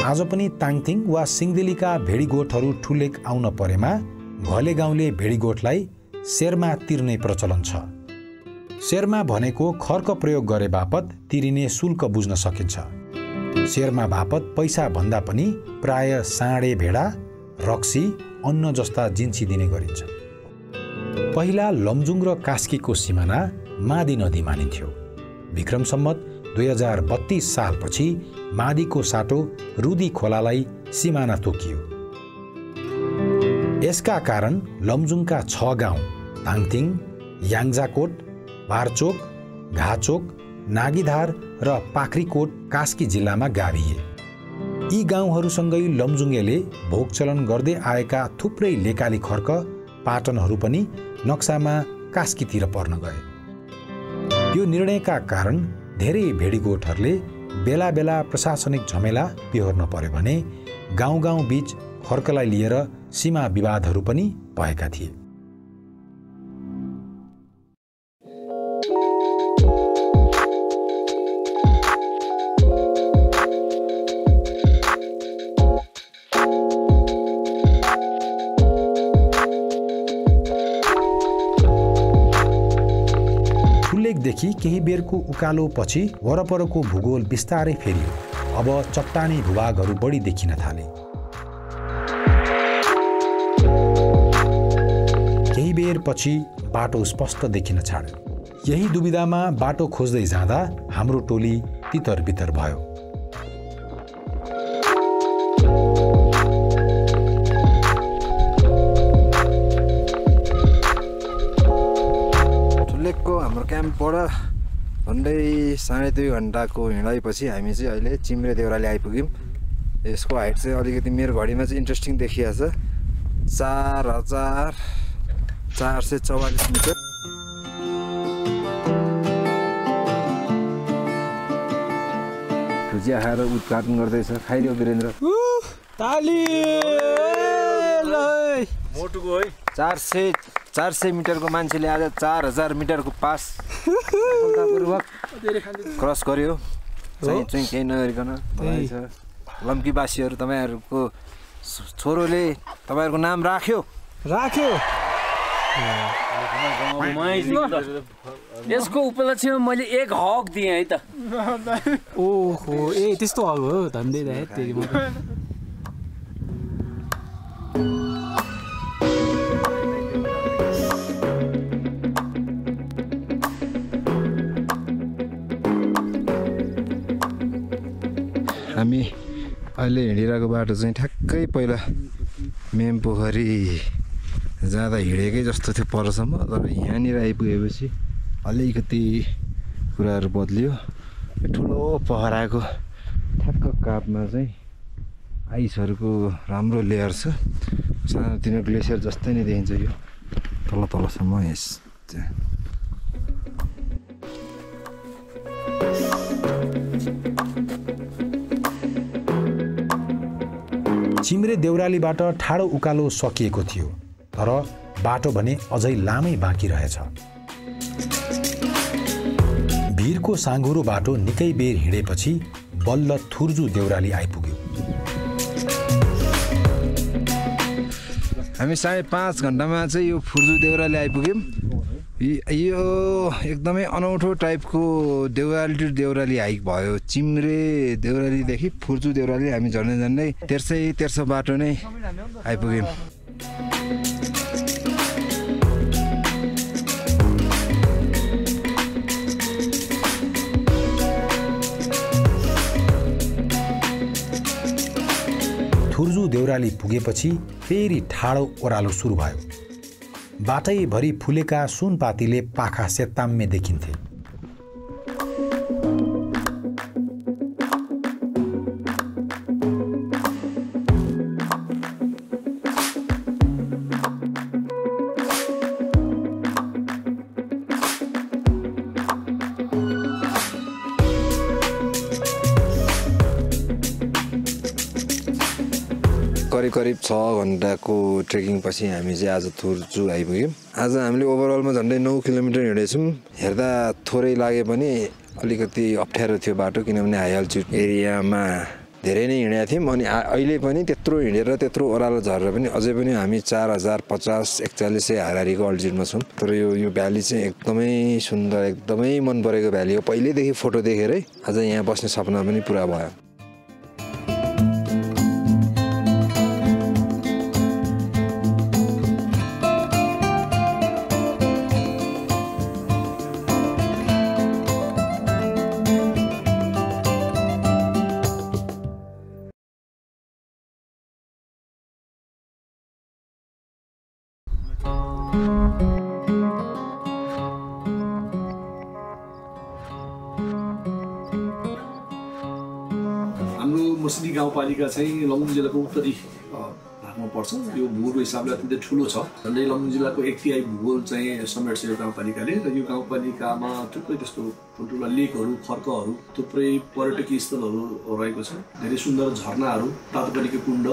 आज पनि ताङथिङ वा सिङदेलीका भेडीगोठहरू ठुल्लेक आउन परेमा घलेगाउँले भेडीगोठलाई शेरमा तिर्ने प्रचलन छ शेर्मा भनेको खर्क प्रयोग गरे बापत तिरिने शुल्क बुझ्न सकिन्छ। शेर्मा बापत पैसा भन्दा पनि प्राय साँडे भेडा, रक्सी, अन्न जस्ता जिन्सी दिने गरिन्छ। पहिला लमजुङ र कास्कीको सिमाना मादी नदी मानिन्थ्यो। विक्रम सम्वत 2032 सालपछि मादीको साटो रुदी खोलालाई सिमाना तोकियो। यसका कारण लमजुङका 6 गाउँ ताङथिङ, याङजाकोट, बारचोक, घाचोक, नागीधार र पाख्रीकोट कास्की जिल्लामा गाभिए। यी गाउँहरूसँगै लमजुङेले भोगचलन गर्दै आएका थुप्रै लेकाली खर्क पाटनहरू पनि नक्सामा कास्कीतिर पर्न गए। यो निर्णयका कारण धेरै भेडीगोठहरूले बेला बेला प्रशासनिक झमेला बिहोर्न पर्यो भने गाउँ गाउँ बीच खर्कलाई लिएर सीमा विवादहरू पनि भएका थिए। देखि केही बेरको उकालो पछि वरपरको भूगोल बिस्तारै फेरियो। अब चट्टानी भूभागहरू बढी देखिन थाले। केही बेर पछि बाटो स्पष्ट देखिन छाड्यो। यही दुविधामा बाटो खोज्दै जाँदा हाम्रो टोली तितर बितर भयो। हाम्रो क्याम्पबाट झन्डै 2.5 घन्टाको हिँडाइपछि हामी चाहिँ अहिले चिम्रे देउराली आइपुग्यौँ। यसको हाइट चाहिँ अलिकति मेरो घडीमा चाहिँ इन्ट्रेस्टिङ देखिएको छ, 4444 मिटर। भुजिया खाएर उद्घाटन गर्दैछ, खाइदियो वीरेन्द्र। मोटुको है 400 मिटरको मान्छेले आज 4000 मिटरको पास सफलतापूर्वक क्रस गर्यो। चाहिँ केही नगरिकन लम्कीवासीहरू तपाईँहरूको छोरोले तपाईँहरूको नाम राख्यो। यसको उपलक्ष्यमा मैले 1 हक दिएँ है त। ओहो, त्यस्तो हक हो धन्दै तेरी म। हामी अहिले हिँडिरहेको बाटो चाहिँ ठ्याक्कै पहिला मेम पोखरी जाँदा हिँडेकै जस्तो थियो परसम्म। तर यहाँनिर आइपुगेपछि अलिकति कुराहरू बद्लियो। ठुलो पहराको ठ्याक्क कापमा चाहिँ आइसहरूको राम्रो लेयर छ। सानोतिनो ग्लेसियर जस्तै नै देखिन्छ यो तलसम्म। यस चिम्रे देउरालीबाट ठाडो उकालो सकिएको थियो, तर बाटो भने अझै लामै बाँकी रहेछ। भिरको साँघुरो बाटो निकै बेर हिँडेपछि बल्ल थुर्जु देउराली आइपुग्यो। हामी 5.5 घन्टामा चाहिँ यो फुर्जु देउराली आइपुग्यौँ। यो एकदमै अनौठो टाइपको देउराली टु देउराली हाइक भयो। चिम्रे देउरालीदेखि फुर्जु देउराली हामी झन्डै तेर्सो बाटो नै आइपुग्यौँ। थुर्जु देउराली पुगेपछि फेरि ठाडो ओह्रालो सुरु भयो। बाटैभरि फुलेका सुनपातीले पाखा सेताम्मे देखिन्थे। करिब 6 घन्टाको ट्रेकिङ पछि हामी चाहिँ आज थुर्जु आइपुग्यौँ। आज हामीले ओभरअलमा झन्डै 9 किलोमिटर हिँडेछौँ। हेर्दा थोरै लागे पनि अलिकति अप्ठ्यारो थियो बाटो, किनभने हाई अल्टिट्युड एरियामा धेरै नै हिँडेका थियौँ अनि अहिले पनि त्यत्रो हिँडेर त्यत्रो ओह्रालो झरेर पनि अझै पनि हामी 4050-4100 हाराहारीको अल्टिट्युडमा छौँ। तर यो भ्याली चाहिँ एकदमै सुन्दर एकदमै मन परेको भ्याली हो। पहिल्यैदेखि फोटो देखेरै आज यहाँ बस्ने सपना पनि पुरा भयो। मर्सिडी गाउँपालिका चाहिँ लमजुङ जिल्लाको उत्तरी भागमा पर्छ। यो भूगोलको हिसाबले अत्यन्तै ठुलो छ। झन्डै लमजुङ जिल्लाको 1/3 भूगोल चाहिँ समेट्छ यो गाउँपालिकाले र यो गाउँपालिकामा थुप्रै त्यस्तो ठुल्ठुला लेकहरू खर्कहरू थुप्रै पर्यटकीय स्थलहरू रहेको छ। धेरै सुन्दर झरनाहरू, तातोपानीको कुण्ड,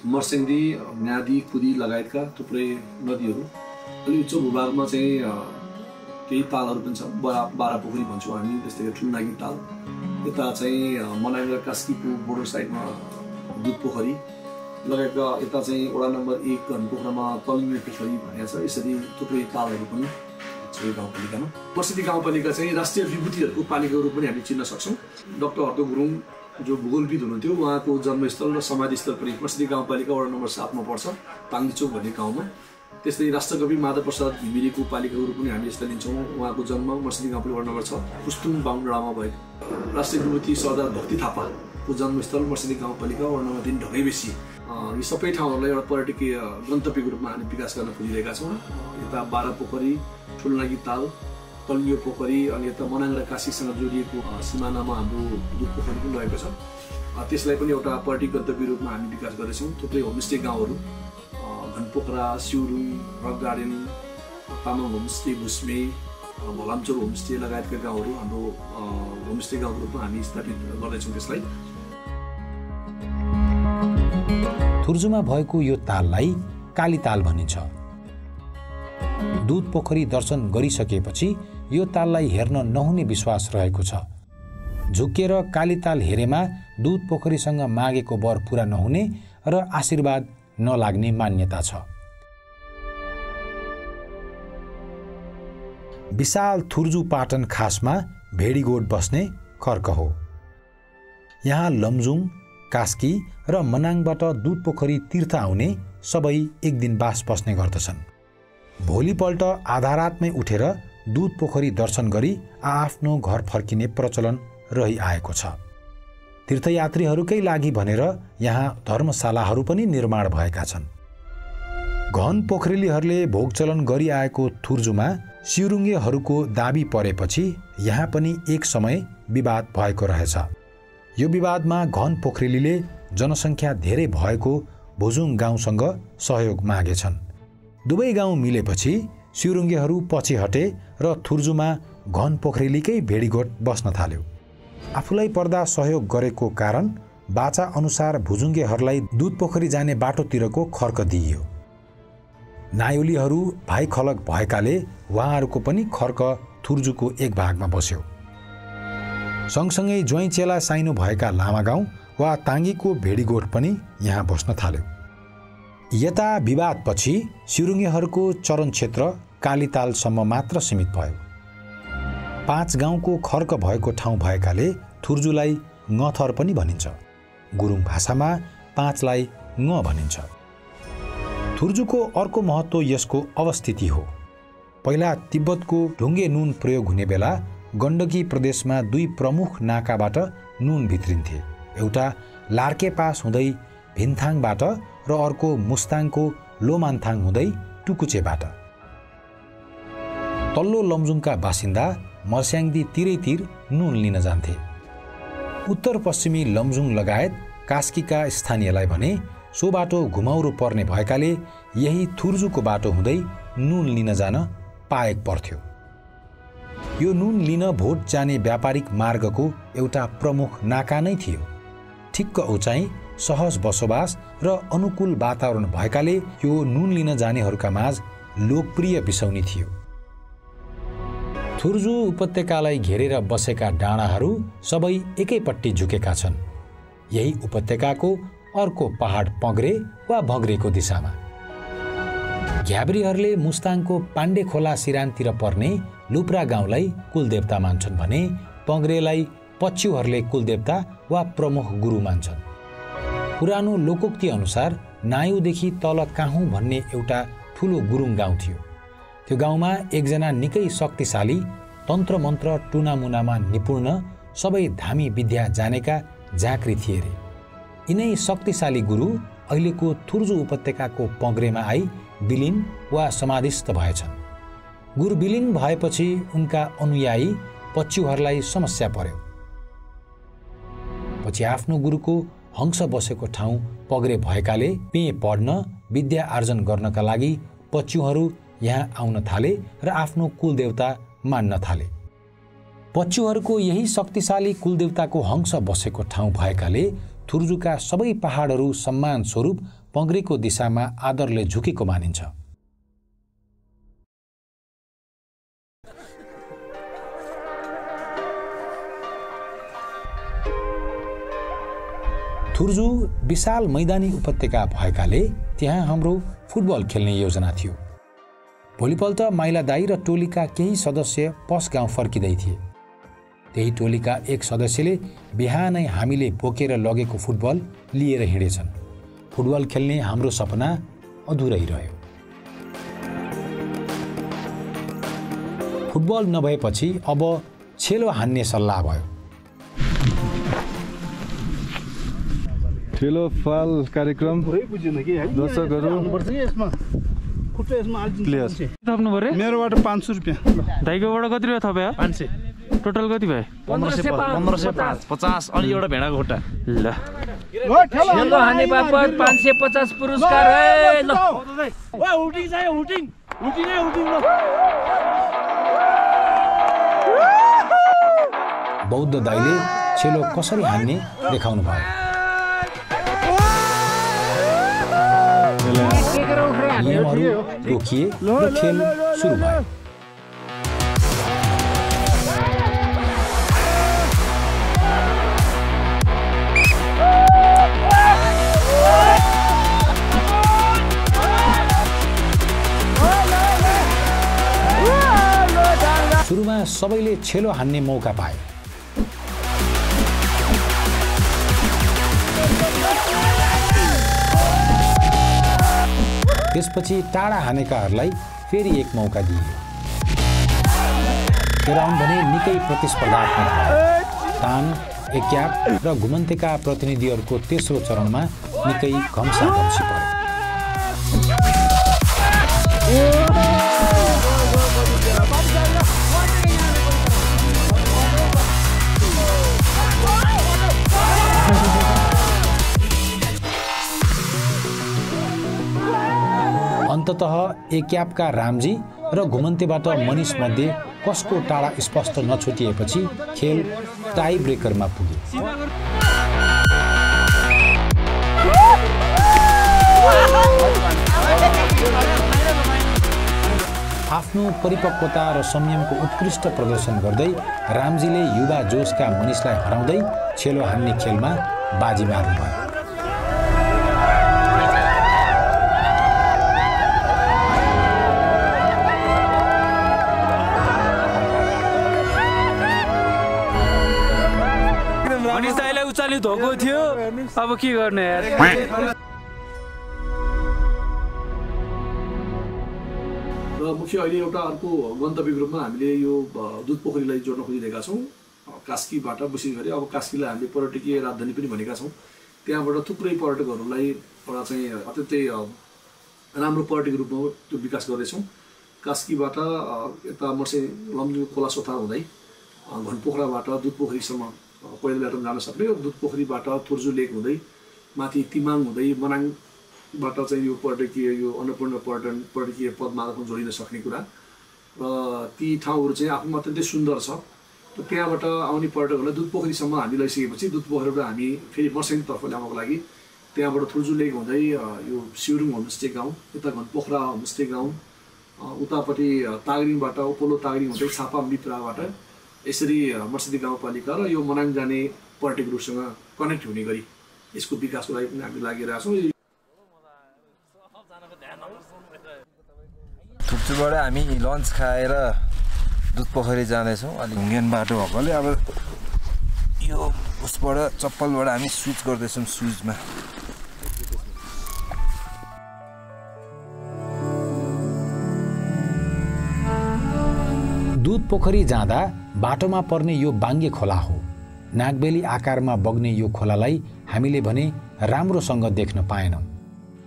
मर्स्याङ्दी, न्यादी, खुदी लगायतका थुप्रै नदीहरू। अनि उच्च भूभागमा चाहिँ केही तालहरू पनि छ। बारा पोखरी भन्छौँ हामी, त्यस्तै ठुलनागी ताल। यता चाहिँ मनाङ र कास्कीको बोर्डर साइडमा दुध पोखरी लगायतका यता चाहिँ वडा नम्बर 1 घनपोखरामा तलिङ्गे पोखरी भनेको छ। यसरी थुप्रै तालहरू पनि छ यो गाउँपालिकामा। मर्सिडी गाउँपालिका चाहिँ राष्ट्रिय विभूतिहरूको पालिकाको रूपमा पनि हामी चिन्न सक्छौँ। डाक्टर हर्क गुरुङ जो भूगोलविद हुनुहुन्थ्यो, उहाँको जन्मस्थल र समाधिस्थल पनि मर्सिडी गाउँपालिका वडा नम्बर 7 मा पर्छ, पाङ्चोक भन्ने गाउँमा। त्यस्तै राष्ट्रकवि माधव प्रसाद घिमिरेको पालिकाको रूपमा पनि हामी यसलाई लिन्छौँ। उहाँको जन्म मर्सिडी गाउँपालिका वडा नम्बर 6 पुस्तुङ बाहुनडाँडामा भएको। राष्ट्रिय विभूति सरदार भक्ति थापाको जन्मस्थल मर्सिडी गाउँपालिका वडा नम्बर 3 ढगैबेसी। यी सबै ठाउँहरूलाई एउटा पर्यटकीय गन्तव्यको रूपमा हामी विकास गर्न खोजिरहेका छौँ। यता बारा पोखरी, ठुलनागी ताल, तलिङ्गे पोखरी अनि यता मनाङ र काशीसँग जोडिएको सिमानामा हाम्रो दुध पोखरी पनि रहेको छ। त्यसलाई पनि एउटा पर्यटकीय गन्तव्य रूपमा हामी विकास गर्दैछौँ। थुप्रै होमस्टे गाउँहरू Ghanpokhara, Siurung, rock garden, Tamang homestay, Bhusme, Bhalamchok homestay लगायतका गाउँहरू हाम्रो होमस्टे गाउँको रूपमा हामी स्थापित गर्दैछौँ त्यसलाई। थुर्जुमा भएको यो ताललाई काली ताल भनिन्छ। दुध पोखरी दर्शन गरिसकेपछि यो ताललाई हेर्न नहुने विश्वास रहेको छ। झुकेर काली ताल हेरेमा दुध पोखरीसँग मागेको वर पूरा नहुने र आशीर्वाद नलाग्ने मान्यता छ। विशाल थुर्जु पाटन खासमा भेडीगोठ बस्ने खर्क हो। यहाँ लमजुङ, कास्की र मनाङबाट दुध पोखरी तीर्थ आउने सबै एक दिन बास बस्ने गर्दछन्। भोलिपल्ट आधा रातमै उठेर दुध पोखरी दर्शन गरी आआफ्नो घर फर्किने प्रचलन रहिआएको छ। तीर्थयात्रीहरूकै लागि भनेर यहाँ धर्मशालाहरू पनि निर्माण भएका छन्। घन पोखरेलीहरूले भोगचलन गरिआएको थुर्जुमा सिउरुङ्गेहरूको दाबी परेपछि यहाँ पनि एक समय विवाद भएको रहेछ। यो विवादमा घन पोखरेलीले जनसङ्ख्या धेरै भएको भुजुङ गाउँसँग सहयोग मागेछन्। दुवै गाउँ मिलेपछि सिउरुङ्गेहरू पछि हटे र थुर्जुमा घन पोखरेलीकै भेडीगोठ बस्न थाल्यो। आफूलाई पर्दा सहयोग गरेको कारण बाचा अनुसार भुजुङ्गेहरूलाई दुध पोखरी जाने बाटोतिरको खर्क दिइयो। नायोलीहरू भाइ खलक भएकाले उहाँहरूको पनि खर्क थुर्जुको एक भागमा बस्यो। सँगसँगै ज्वाइँ चेला साइनो भएका लामा गाउँ वा ताङ्गीको भेडीगोठ पनि यहाँ बस्न थाल्यो। यता विवादपछि सिउरुङ्गेहरूको चरण क्षेत्र कालीतालसम्म मात्र सीमित भयो। 5 गाउँको खर्क भएको ठाउँ भएकाले थुर्जुलाई ngथर पनि भनिन्छ। गुरुङ भाषामा 5 लाई ng भनिन्छ। थुर्जुको अर्को महत्त्व यसको अवस्थिति हो। पहिला तिब्बतको ढुङ्गे नुन प्रयोग हुने बेला गण्डकी प्रदेशमा 2 प्रमुख नाकाबाट नुन भित्रिन्थे। एउटा लार्के पास हुँदै भिन्थाङबाट र अर्को मुस्ताङको लोमान्थाङ हुँदै टुकुचेबाट। तल्लो लमजुङका बासिन्दा मर्स्याङ्दी तिरैतिर नुन लिन जान्थे। उत्तर पश्चिमी लमजुङ लगायत कास्कीका स्थानीयलाई भने सो बाटो घुमाउरो पर्ने भएकाले यही थुर्जुको बाटो हुँदै नुन लिन जान पाएक पर्थ्यो। यो नुन लिन भोट जाने व्यापारिक मार्गको एउटा प्रमुख नाका नै थियो। ठिक्क उचाइ, सहज बसोबास र अनुकूल वातावरण भएकाले यो नुन लिन जानेहरूका माझ लोकप्रिय बिसौनी थियो। थुर्जु उपत्यकालाई घेरेर बसेका डाँडाहरू सबै एकैपट्टि झुकेका छन्। यही उपत्यकाको अर्को पहाड पग्रे वा भग्रेको दिशामा। घ्याब्रीहरूले मुस्ताङको पाण्डे खोला सिरानतिर पर्ने लुप्रा गाउँलाई कुलदेवता मान्छन् भने पग्रेलाई पच्युहरूले कुलदेवता वा प्रमुख गुरु मान्छन्। पुरानो लोकोक्ति अनुसार नायुदेखि तल काहुँ भन्ने एउटा ठुलो गुरुङ गाउँ थियो। त्यो गाउँमा एकजना निकै शक्तिशाली तन्त्र मन्त्र टुनामुनामा निपुण सबै धामी विद्या जानेका झाँक्री थिए रे। यिनै शक्तिशाली गुरु अहिलेको थुर्जु उपत्यकाको पग्रेमा आई विलिन वा समाधिस्थ भएछन्। गुरु विलिन भएपछि उनका अनुयायी पच्युहरूलाई समस्या पर्यो। पछि आफ्नो गुरुको हंस बसेको ठाउँ पग्रे भएकाले पेँ पढ्न विद्या आर्जन गर्नका लागि पच्युहरू यहाँ आउन थाले र आफ्नो कुलदेवता मान्न थाले। पच्युहरूको यही शक्तिशाली कुलदेवताको हंस बसेको ठाउँ भएकाले थुर्जुका सबै पहाडहरू सम्मान स्वरूप पग्रेको दिशामा आदरले झुकेको मानिन्छ। थुर्जु विशाल मैदानी उपत्यका भएकाले त्यहाँ हाम्रो फुटबल खेल्ने योजना थियो। भोलिपल्ट माइला दाई र टोलीका केही सदस्य पस गाउँ फर्किँदै थिए। त्यही टोलीका एक सदस्यले बिहानै हामीले बोकेर लगेको फुटबल लिएर हिँडेछन्। फुटबल खेल्ने हाम्रो सपना अधुरै रह्यो। फुटबल नभएपछि अब छेलो हान्ने सल्लाह भयो। ठेलो फाल कार्यक्रम दर्शकहरू मेरोबाट 500 रुपियाँ, दाइकोबाट कति रुपियाँ थप्यो? 500। टोटल कति भयो? 1505 50 अनि एउटा भेडाको खुट्टा। ल खेल्नु हाने बापत 550 पुरस्कार है। ल वा हुटिङ चाहियो, हुटिङ हुटिङ ल। बौद्ध दाइले छेलो कसरी हान्ने देखाउनु भयो। नियमहरू रोकिए र खेल सुरु भयो। सुरुमा सबैले छेलो हान्ने मौका पाए। त्यसपछि टाढा हानेकाहरूलाई फेरि एक मौका दिइयो। यो राउन्ड भने निकै प्रतिस्पर्धात्मक भयो। तान, एक्याप र घुमन्तेका प्रतिनिधिहरूको तेस्रो चरणमा निकै घम्साघम्सी पर्यो। अन्ततः एक्यापका रामजी र घुमन्तेबाट मनिष मध्ये कसको टाढा स्पष्ट नछुटिएपछि खेल टाई ब्रेकरमा पुग्यो। आफ्नो परिपक्वता र संयमको उत्कृष्ट प्रदर्शन गर्दै रामजीले युवा जोशका मनिषलाई हराउँदै छेलो हान्ने खेलमा बाजी मार्नुभयो। उचाल्यो धोको थियो, अब के गर्ने यार। र मुख्य अहिले एउटा अर्को गन्तव्यको रूपमा हामीले यो दुध पोखरीलाई जोड्न खोजिरहेका छौँ। कास्कीबाट विशेष गरी अब कास्कीलाई हामीले पर्यटकीय राजधानी पनि भनेका छौँ। त्यहाँबाट थुप्रै पर्यटकहरूलाई एउटा चाहिँ अत्यन्तै राम्रो पर्यटकीय रूपमा त्यो विकास गर्दैछौँ। कास्कीबाट यता मर्से लम्जु खोला सोथार हुँदै घनपोखराबाट दुध पोखरीसम्म पैदल यात्रा जान सक्ने। दुध पोखरीबाट थुर्जु लेक हुँदै माथि तिमाङ हुँदै मनाङबाट चाहिँ यो पर्यटकीय यो अन्नपूर्ण पर्यटकीय पदमार्गमा जोडिन सक्ने कुरा र ती ठाउँहरू चाहिँ आफूमा अत्यन्तै सुन्दर छ। त्यहाँबाट आउने पर्यटकहरूलाई दुध पोखरीसम्म हामी लैसकेपछि दुध पोखरीबाट हामी फेरि मर्सेङतर्फ ल्याउनको लागि त्यहाँबाट थुर्जु लेक हुँदै यो सिउरुङ होमस्टे गाउँ, यता घनपोखरा होमस्टे गाउँ, उतापट्टि तागरिङबाट उपोलो तागरिङ हुँदै छापा मित्राबाट यसरी मर्सिदी गाउँपालिका र यो मनाङ जाने पर्यटक रूटसँग कनेक्ट हुने गरी यसको विकासको लागि पनि हामी लागिरहेका छौँ। थुप्चुबाट हामी लन्च खाएर दुधपोखरी जाँदैछौँ। अलिक ढुङ्गेन बाटो भएकोले अब यो उसबाट चप्पलबाट हामी स्विच गर्दैछौँ सुजमा। दुधपोखरी जाँदा बाटोमा पर्ने यो बाङ्गे खोला हो। नागबेली आकारमा बग्ने यो खोलालाई हामीले भने राम्रोसँग देख्न पाएनौँ।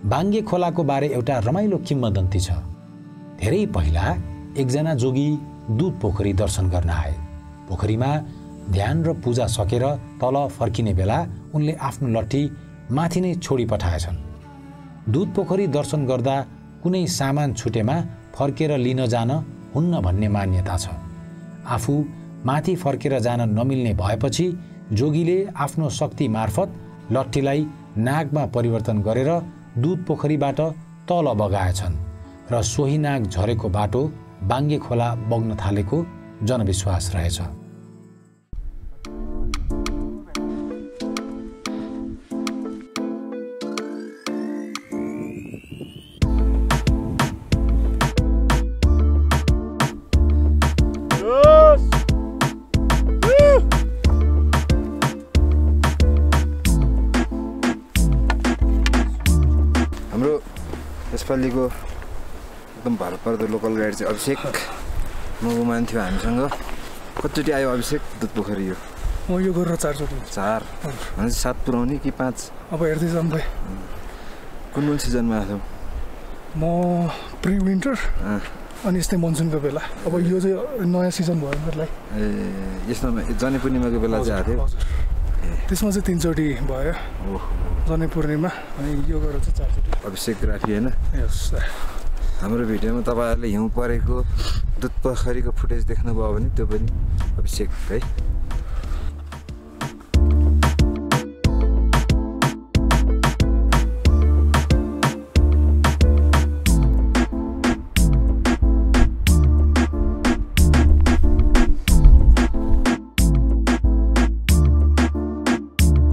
बाङ्गे खोलाको बारे एउटा रमाइलो किम्वदन्ती छ। धेरै पहिला एकजना जोगी दुधपोखरी दर्शन गर्न आए। पोखरीमा ध्यान र पूजा सकेर तल फर्किने बेला उनले आफ्नो लट्ठी माथि नै छोडी पठाएछन्। दुधपोखरी दर्शन गर्दा कुनै सामान छुटेमा फर्केर लिन जान हुन्न भन्ने मान्यता छ। आफू माथि फर्केर जान नमिल्ने भएपछि जोगीले आफ्नो शक्ति मार्फत लट्ठीलाई नागमा परिवर्तन गरेर दुधपोखरीबाट तल बगाएछन् र सोही नाग झरेको बाटो बाङ्गे खोला बग्न थालेको जनविश्वास रहेछ। हाम्रो यसपालिको एकदम भरपर्दो लोकल गाइड चाहिँ अभिषेक मुगुमान थियो हामीसँग। कतिचोटि आयो अभिषेक दुधपोखरी? म यो गरेर 4 चोटि। 4 भनेपछि 7 पुऱ्याउने कि 5? अब हेर्दै जाऊँ भाइ। कुन सिजनमा आयो? म प्री विन्टर अनि यस्तै मनसुनको बेला। अब यो चाहिँ नयाँ सिजन भयो मेरोलाई। ए यसमा जनै पूर्णिमाको बेला चाहिँ आएको थियो? त्यसमा चाहिँ 3 चोटि भयो जनै पूर्णिमा, अनि यो गरेर चाहिँ 4 चोटि। अभिषेकग्राफी होइन? यस। हाम्रो भिडियोमा तपाईँहरूले हिउँ परेको दुधपोखरीको फुटेज देख्नुभयो भने त्यो पनि अभिषेक है।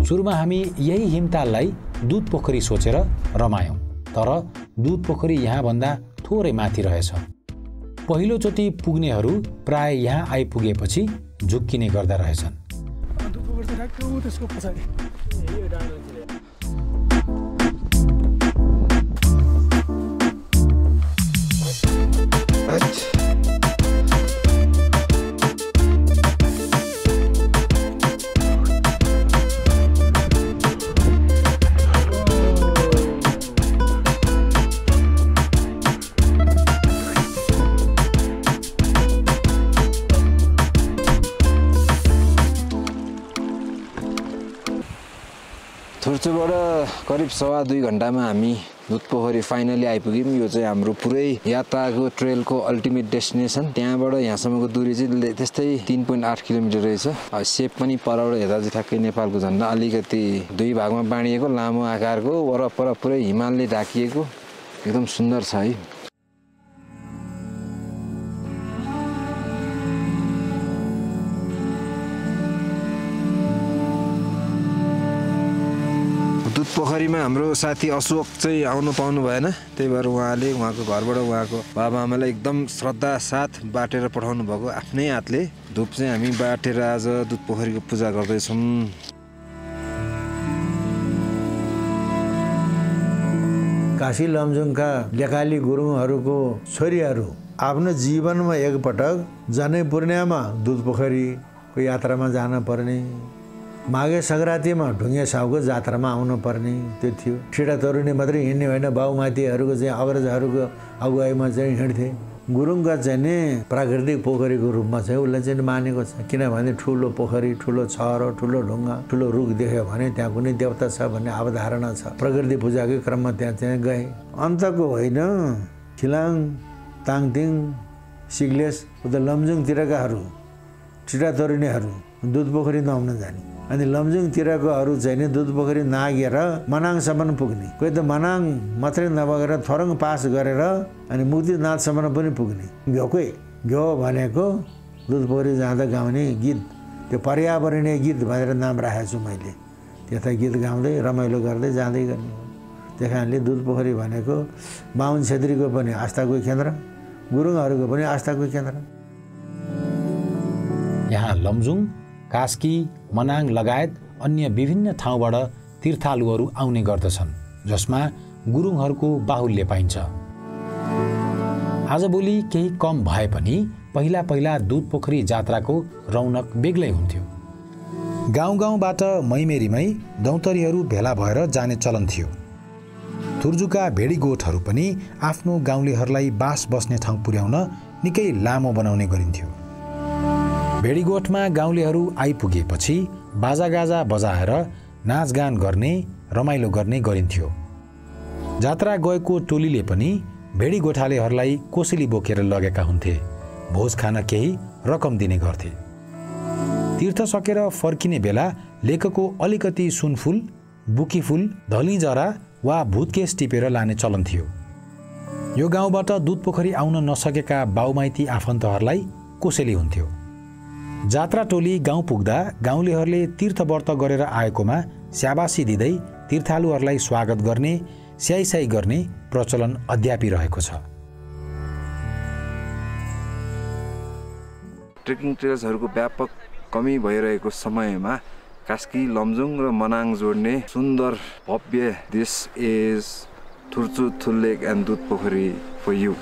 सुरुमा हामी यही हिमताललाई दुधपोखरी सोचेर रमायौँ, तर दुधपोखरी यहाँभन्दा थोरै माथि रहेछ। पहिलोचोटि पुग्नेहरू प्राय यहाँ आइपुगेपछि झुक्किने गर्दा रहेछन्। थुर्चुबाट करिब 2.5 घन्टामा हामी दुधपोखरी फाइनली आइपुग्यौँ। यो चाहिँ हाम्रो पुरै यात्राको ट्रेलको अल्टिमेट डेस्टिनेसन। त्यहाँबाट यहाँसम्मको दूरी चाहिँ त्यस्तै 3.8 किलोमिटर रहेछ। सेप पनि परबाट हेर्दा चाहिँ ठ्याक्कै नेपालको झन्डा अलिकति 2 भागमा बाँडिएको लामो आकारको वरपर पुरै हिमालले ढाकिएको एकदम सुन्दर छ है। दुधपोखरीमा हाम्रो साथी अशोक चाहिँ आउनु पाउनु भएन, त्यही भएर उहाँले उहाँको घरबाट उहाँको बाबाआमालाई एकदम श्रद्धा साथ बाटेर पठाउनु भएको आफ्नै हातले। धुप चाहिँ हामी बाटेर आज दुधपोखरीको पूजा गर्दैछौँ। काशी लमजुङका लेकाली गुरुङहरूको छोरीहरू आफ्नो जीवनमा एकपटक जनै पूर्णिमामा दुधपोखरीको यात्रामा जान पर्ने, माघे सङ्क्रान्तिमा ढुङ्गे साउको जात्रामा आउनु पर्ने त्यो थियो। ठिटा तरुनी मात्रै हिँड्ने होइन, बाउमातीहरूको चाहिँ अग्रजहरूको अगुवाईमा चाहिँ हिँड्थे। गुरुङका चाहिँ नि प्राकृतिक पोखरीको रूपमा चाहिँ उसलाई चाहिँ मानेको छ। किनभने ठुलो पोखरी, ठुलो छहरो, ठुलो ढुङ्गा, ठुलो रुख देख्यो भने त्यहाँ कुनै देवता छ भन्ने अवधारणा छ। प्रकृति पूजाकै क्रममा त्यहाँ चाहिँ गए। अन्तको होइन, खिलाङ, ताङतिङ, सिग्लेस उता लमजुङतिरकाहरू ठिटा तरुनीहरू दुधपोखरी नआउन जाने, अनि लमजुङतिरकोहरू चाहिँ नि दुधपोखरी नागेर मनाङसम्म पुग्ने। कोही त मनाङ मात्रै नबगेर थोरङ पास गरेर अनि मुक्तिनाथसम्म पनि पुग्ने। घ्योकै घ्यो भनेको दुधपोखरी जाँदा गाउने गीत त्यो पर्यावरणीय गीत भनेर नाम राखेको छु मैले। त्यता गीत गाउँदै रमाइलो गर्दै जाँदै गर्ने हो। त्यही कारणले दुधपोखरी भनेको बाहुन छेत्रीको पनि आस्थाको केन्द्र, गुरुङहरूको पनि आस्थाको केन्द्र। यहाँ लमजुङ, कास्की, मनाङ लगायत अन्य विभिन्न ठाउँबाट तीर्थालुहरू आउने गर्दछन्, जसमा गुरुङहरूको बाहुल्य पाइन्छ। आजभोलि केही कम भए पनि पहिला पहिला दुधपोखरी जात्राको रौनक बेग्लै हुन्थ्यो। गाउँ गाउँबाट मैमेरीमै दौतरीहरू भेला भएर जाने चलन थियो। थुर्जुका भेडीगोठहरू पनि आफ्नो गाउँलेहरूलाई बास बस्ने ठाउँ पुर्याउन निकै लामो बनाउने गरिन्थ्यो। भेडीगोठमा गाउँलेहरू आइपुगेपछि बाजागाजा बजाएर नाचगान गर्ने, रमाइलो गर्ने गरिन्थ्यो। जात्रा गएको टोलीले पनि भेडीगोठालेहरूलाई कोसेली बोकेर लगेका हुन्थे। भोज खान केही रकम दिने गर्थे। तीर्थ सकेर फर्किने बेला लेखको अलिकति सुनफुल, बुकीफुल, धलीजरा वा भूतकेश टिपेर लाने चलन थियो। यो गाउँबाट दुधपोखरी आउन नसकेका बाउमाइती आफन्तहरूलाई कोसेली हुन्थ्यो। जात्रा टोली गाउँ पुग्दा गाउँलेहरूले तीर्थव्रत गरेर आएकोमा स्याबासी दिँदै तीर्थालुहरूलाई स्वागत गर्ने, स्याहाइ गर्ने प्रचलन अद्यापि रहेको छ। ट्रेकिङ ट्रेल्सहरूको व्यापक कमी भइरहेको समयमा कास्की, लमजुङ र मनाङ जोड्ने सुन्दर भव्य this is Thurchu Thullek and Dudhpokhari for you.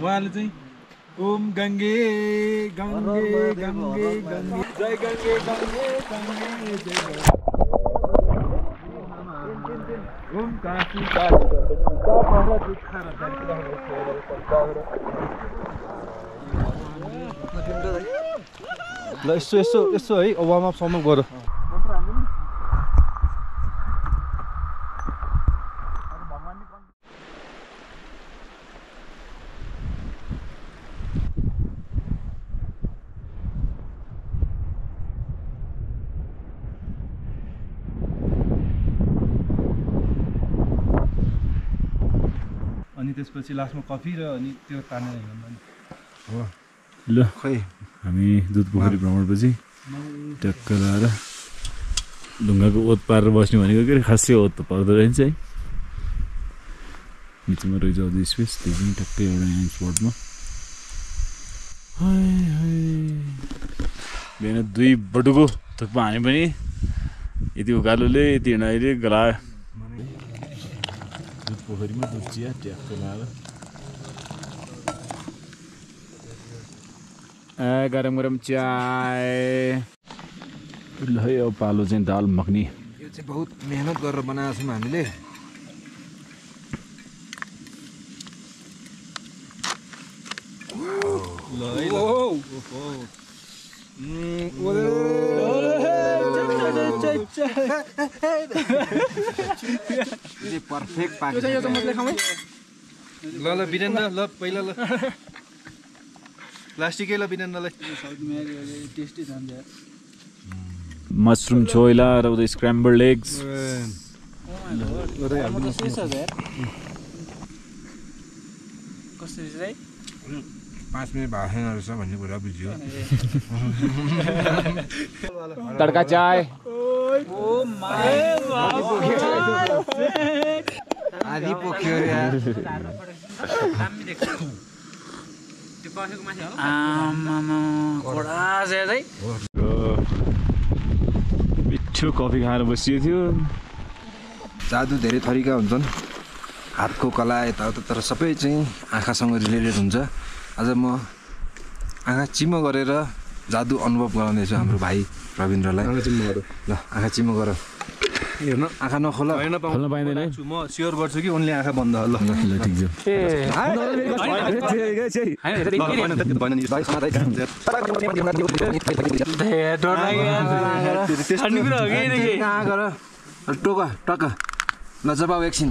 उहाँले चाहिँ ओम गङ्गे गङ्गे गङ्गे गङ्गे जय गङ्गे गङ्गे गङ्गे जय ओम काशी काशी ल यसो है वार्म अप सम गर अनि त्यसपछि लास्टमा कफी र अनि त्यो तानेर हिँड्नु हो ल खै हामी दुधपोखरी भ्रमणपछि टक्क लाएर ढुङ्गाको ओत पारेर बस्ने भनेको के खासै ओत त पर्दो रहेछ है बिचमा रहेछ अझ स्पेस त्यो पनि टक्कै एउटा यहाँ स्पटमा बिहान 2 बटुको थुक्पा हाने पनि यति उकालोले यति हिँड्दाखेरि गलायो पोखरीमा दुध चिया ट्याक्क लाएर गरम गरम चाय ल है अब पालो चाहिँ दाल मखनी यो चाहिँ बहुत मेहनत गरेर बनाएको छौँ हामीले पर्फेक्ट पाक्यो ल वीरेन्द्र ल पहिला ल प्लास्टिकै ल वीरेन्द्रलाई टेस्टी जान्छ मशरूम छोइला र उता स्क्रैम्बल्ड एग्स कसरी चाहिँ 5 मिनट भाषण रहेछ भन्ने कुरा बुझ्यो तडका चाय आधी पोख्यो यार मिठो कफी खाएर बसिएको थियो जादु धेरै थरीका हुन्छन् हातको कला यताउता तर सबै चाहिँ आँखासँग रिलेटेड हुन्छ आज म आँखा चिम्म गरेर जादु अनुभव गराउँदैछु हाम्रो भाइ रविन्द्रलाई ल आँखा चिम्म गर हेर्न आँखा नखोला खोल्न पाइँदैन म स्योर गर्छु कि उनले आँखा बन्द ल ठिक छ टोका टक्का ल जवाब एकछिन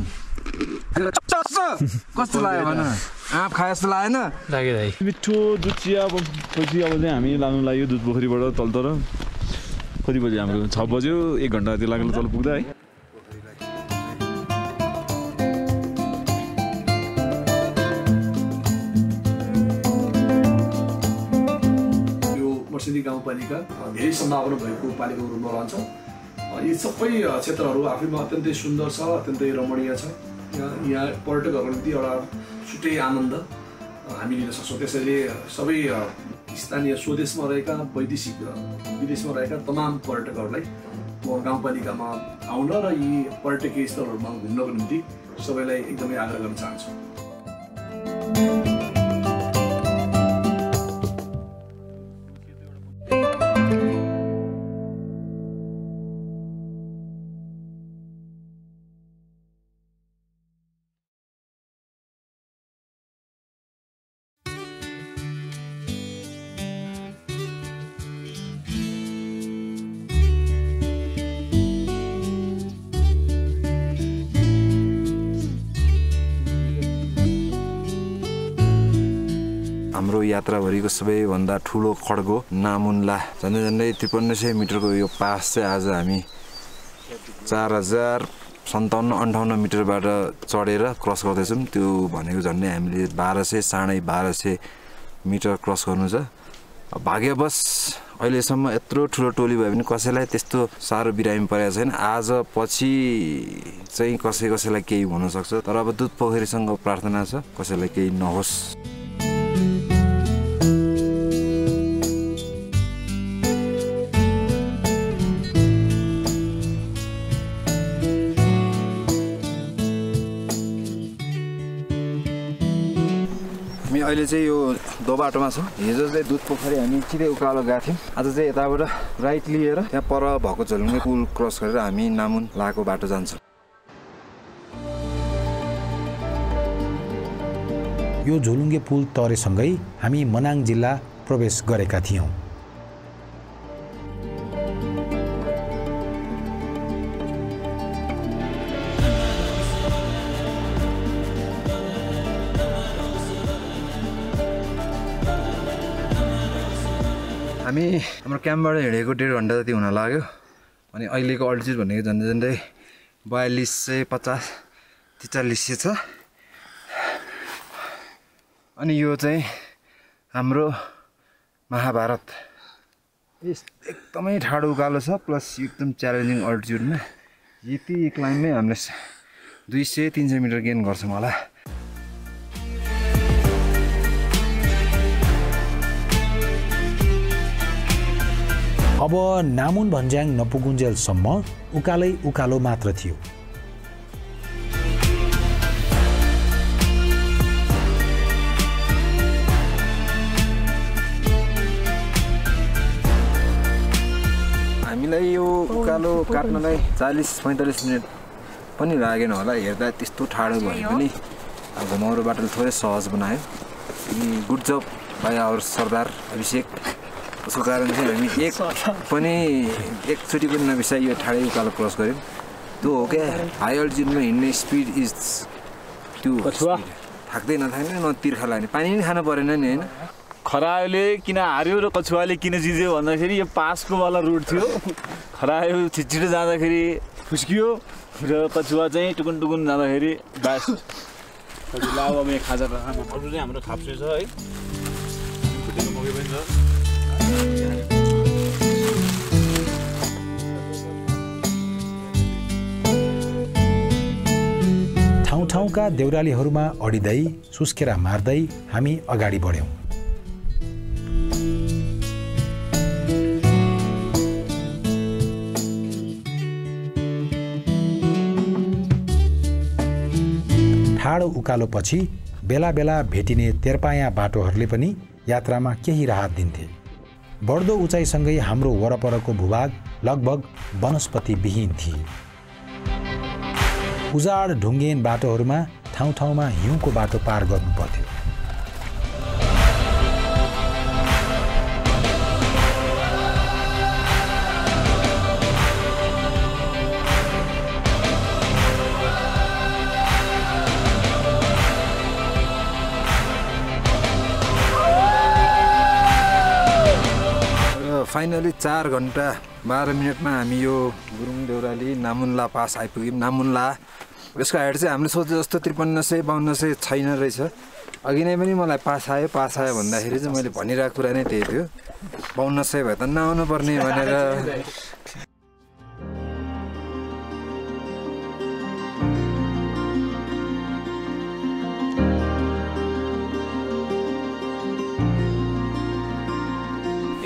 कस्तो लाग्यो भन आँप खाए जस्तो लागेन मिठो दुध चिया पछि अब चाहिँ हामी लानु लाग्यो दुध पोखरीबाट तलतर कति बजी हाम्रो 6 बज्यो 1 घन्टा त्यो लाग्नु तल पुग्दा है यो मर्सिडी गाउँपालिका धेरै सम्भावना भएको पालिकाको रूपमा रहन्छ यी सबै क्षेत्रहरू आफैमा अत्यन्तै सुन्दर छ अत्यन्तै रमणीय छ यहाँ पर्यटकहरूको निम्ति एउटा छुट्टै आनन्द हामी लिन सक्छौँ त्यसैले सबै स्थानीय स्वदेशमा रहेका वैदेशिक विदेशमा रहेका तमाम पर्यटकहरूलाई म गाउँपालिकामा आउन र यी पर्यटकीय स्थलहरूमा घुम्नको निम्ति सबैलाई एकदमै आग्रह गर्न चाहन्छु हाम्रो यात्राभरिको सबैभन्दा ठुलो खड्गो नामुनला झन्डै 5300 मिटरको यो पास चाहिँ आज हामी 4057-58 मिटरबाट चढेर क्रस गर्दैछौँ त्यो भनेको झन्डै हामीले 1200-1250 मिटर क्रस गर्नु छ भाग्यवश अहिलेसम्म यत्रो ठुलो टोली भए पनि कसैलाई त्यस्तो साह्रो बिरामी परेको छैन आज पछि चाहिँ कसैलाई केही हुन सक्छ तर अब दुध पोखरीसँग प्रार्थना छ कसैलाई केही नहोस् अहिले चाहिँ यो दो बाटोमा छौँ हिजो चाहिँ दुध पोखरी हामी सिधै उकालो गएको थियौँ आज चाहिँ यताबाट राइट लिएर त्यहाँ पर भएको झोलुङ्गे पुल क्रस गरेर हामी नामुन लाको बाटो जान्छौँ यो झोलुङ्गे पुल तरेसँगै हामी मनाङ जिल्ला प्रवेश गरेका थियौँ हामी हाम्रो क्याम्पबाट हिँडेको 1.5 घन्टा जति हुन लाग्यो अनि अहिलेको अल्टिट्युड भनेको झन्डै 4250-4300 छ अनि यो चाहिँ हाम्रो महाभारत एकदमै ठाडो उकालो छ प्लस एकदम च्यालेन्जिङ अल्टिट्युडमा यति क्लाइम्बमै हामीले 200-300 मिटर गेन गर्छौँ होला अब नामुन भन्ज्याङ नपुगुन्जेलसम्म उकालै उकालो मात्र थियो हामीलाई यो उकालो काट्नलाई 40-45 मिनट पनि लागेन होला हेर्दा त्यस्तो ठाडो भए पनि घुमाउरो बाटोले थोरै सहज बनायो अनि गुड जब बाइ आवर सरदार अभिषेक उसको कारण चाहिँ हामी एकचोटि पनि नबिसाइ यो ठाडै उकालो क्रस गऱ्यौँ त्यो हो क्या हाई अल्टिट्युडमा हिँड्ने स्पिड इज त्यो थाक्दै नथाक्ने न तिर्खा लाग्ने पानी पनि खानु परेन नि होइन खरायोले किन हार्यो र कछुवाले किन जित्यो भन्दाखेरि यो पासको वाला रुट थियो खरायो छिटो जाँदाखेरि फुस्कियो र कछुवा चाहिँ टुकुन टुकुन जाँदाखेरि बास लावामे खाजा अरू चाहिँ हाम्रो खाप्से छ है खुट्टेको मकै पनि छ ठाउँका देउरालीहरूमा अडिँदै सुस्केरा मार्दै हामी अगाडि बढ्यौँ ठाडो उकालोपछि बेला बेला भेटिने तेर्पाया बाटोहरूले पनि यात्रामा केही राहत दिन्थे बढ्दो उचाइसँगै हाम्रो वरपरको भूभाग लगभग वनस्पतिविहीन थिए उजाड ढुङ्गेन बाटोहरूमा ठाउँ ठाउँमा हिउँको बाटो पार गर्नु पर्थ्यो फाइनली 4 घन्टा 12 मिनटमा हामी यो गुरुङ देउराली नामुनला पास आइपुग्यौँ नामुनला यसको हाइट चाहिँ हामीले सोचे जस्तो 5300-5200 छैन रहेछ अघि नै पनि मलाई पास आयो भन्दाखेरि चाहिँ मैले भनिरहेको कुरा नै त्यही थियो 5200 भए त नआउनु पर्ने भनेर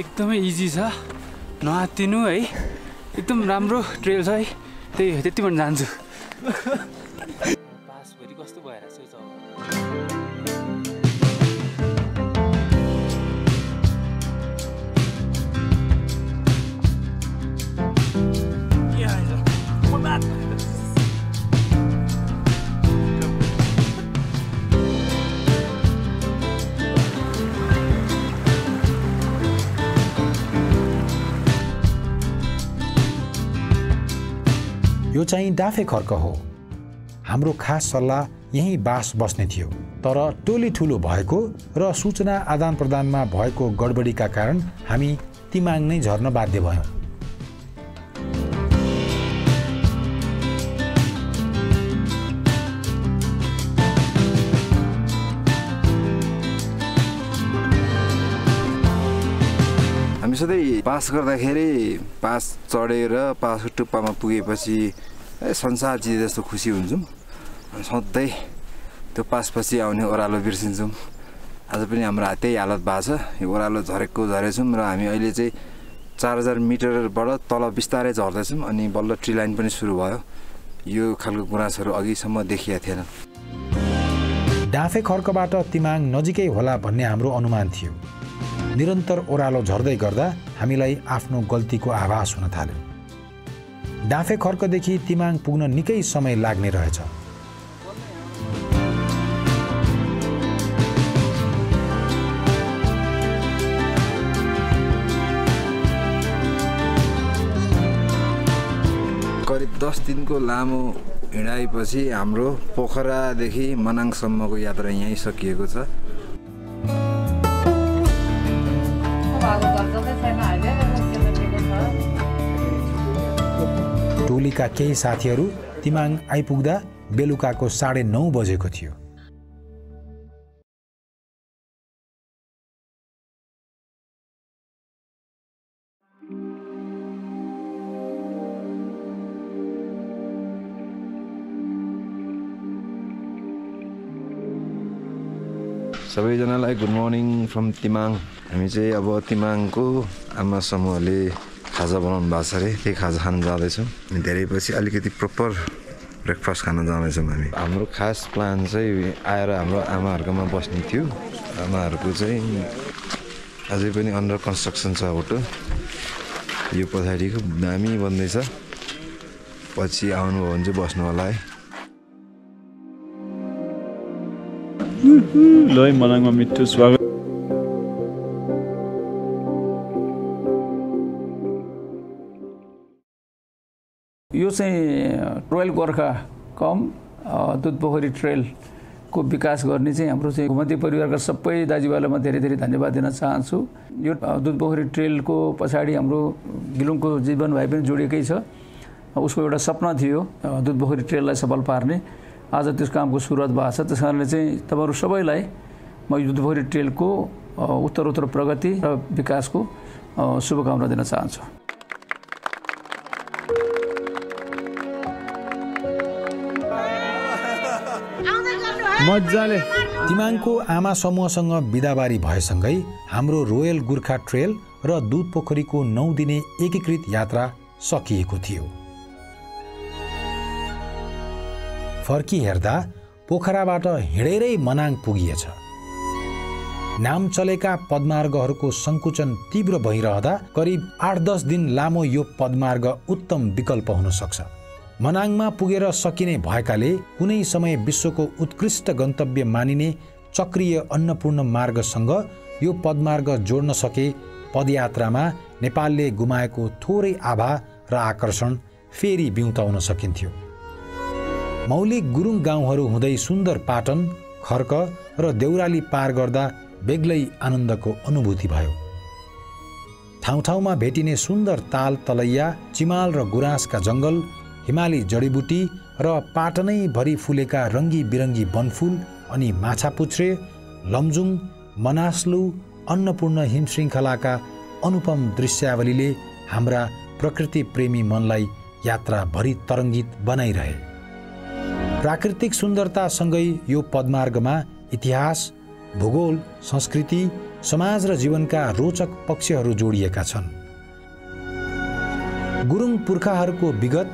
एकदमै इजी छ नआत्तिनु है एकदम राम्रो ट्रेल छ है त्यति पनि जान्छु पास भरि कस्तो भएर सोच यो चाहिँ डाफे खर्क हो हाम्रो खास सल्लाह यहीँ बास बस्ने थियो तर टोली ठुलो भएको र सूचना आदान प्रदानमा भएको गडबडीका कारण हामी तिमाङ नै झर्न बाध्य भयौँ हामी सधैँ पास गर्दाखेरि पास चढेर पासको टुप्पामा पुगेपछि संसार जिते जस्तो खुसी हुन्छौँ सधैँ त्यो पासपछि आउने ओह्रालो बिर्सिन्छौँ आज पनि हाम्रो त्यही हालत भएको छ यो ओह्रालो झरेछौँ र हामी अहिले चाहिँ 4000 मिटरबाट तल बिस्तारै झर्दैछौँ अनि बल्ल ट्री लाइन पनि सुरु भयो यो खालको गुराँसहरू अघिसम्म देखिएको थिएन डाफे खर्कबाट तिमाङ नजिकै होला भन्ने हाम्रो अनुमान थियो निरन्तर ओह्रालो झर्दै गर्दा हामीलाई आफ्नो गल्तीको आभास हुन थाल्यो डाफे खर्कदेखि तिमाङ पुग्न निकै समय लाग्ने रहेछ करिब 10 दिनको लामो हिँडाइपछि हाम्रो पोखरादेखि मनाङसम्मको यात्रा यहीँ सकिएको छ टोलीका केही साथीहरू तिमाङ आइपुग्दा बेलुकाको 9:30 बजेको थियो। सबैजनालाई गुड मर्निङ फ्रम तिमाङ। हामी चाहिँ अब तिमाङको आमा समूहले खाजा बनाउनु भएको छ अरे, त्यही खाजा खान जाँदैछौँ। धेरै पछि अलिकति प्रपर ब्रेकफास्ट खान जाँदैछौँ हामी। हाम्रो खास प्लान चाहिँ आएर हाम्रो आमाहरूकोमा बस्ने थियो। आमाहरूको चाहिँ अझै पनि अन्डर कन्स्ट्रक्सन छ होटल। यो पछाडिको दामी बन्दैछ, पछि आउनुभयो भने चाहिँ बस्नु होला है। ल मनाङमा मिठो स्वागत। यो चाहिँ रोयल गोर्खा कम दुधपोखरी ट्रेलको विकास गर्ने चाहिँ हाम्रो चाहिँ घुमन्ती परिवारका सबै दाजुभाइलाई म धेरै धेरै धन्यवाद दिन चाहन्छु। यो दुधपोखरी ट्रेलको पछाडि हाम्रो गिलुङको जीवन भाइ पनि जोडिएकै छ। उसको एउटा सपना थियो दुधपोखरी ट्रेललाई सफल पार्ने। आज त्यस कामको सुरुवात भएको छ। त्यस कारणले चाहिँ तपाईँहरू सबैलाई म यो दुधपोखरी ट्रेलको उत्तरोत्तर प्रगति र विकासको शुभकामना दिन चाहन्छु। मजाले तिमाङको आमा समूहसँग बिदाबारी भएसँगै हाम्रो रोयल गोर्खा ट्रेल र दुधपोखरीको 9 दिने एकीकृत यात्रा सकिएको थियो। फर्की हेर्दा पोखराबाट हिँडेरै मनाङ पुगिएछ। नाम चलेका पदमार्गहरूको सङ्कुचन तीव्र भइरहँदा करिब 8-10 दिन लामो यो पदमार्ग उत्तम विकल्प हुन सक्छ। मनाङमा पुगेर सकिने भएकाले कुनै समय विश्वको उत्कृष्ट गन्तव्य मानिने चक्रीय अन्नपूर्ण मार्गसँग यो पदमार्ग जोड्न सके पदयात्रामा नेपालले गुमाएको थोरै आभा र आकर्षण फेरि बिउताउन सकिन्थ्यो। मौलिक गुरुङ गाउँहरू हुँदै सुन्दर पाटन, खर्क र देउराली पार गर्दा बेग्लै आनन्दको अनुभूति भयो। ठाउँ ठाउँमा भेटिने सुन्दर ताल तलैया, चिमाल र गुराँसका जङ्गल, हिमाली जडीबुटी र पाटनै भरि फुलेका रङ्गी बिरङ्गी वनफुल अनि माछापुच्छ्रे, लमजुङ, मनास्लु, अन्नपूर्ण हिमश्रृङ्खलाका अनुपम दृश्यावलीले हाम्रा प्रकृति प्रेमी मनलाई यात्राभरि तरङ्गित बनाइरहे। प्राकृतिक सुन्दरतासँगै यो पदमार्गमा इतिहास, भूगोल, संस्कृति, समाज र जीवनका रोचक पक्षहरू जोडिएका छन्। गुरुङ पुर्खाहरूको विगत,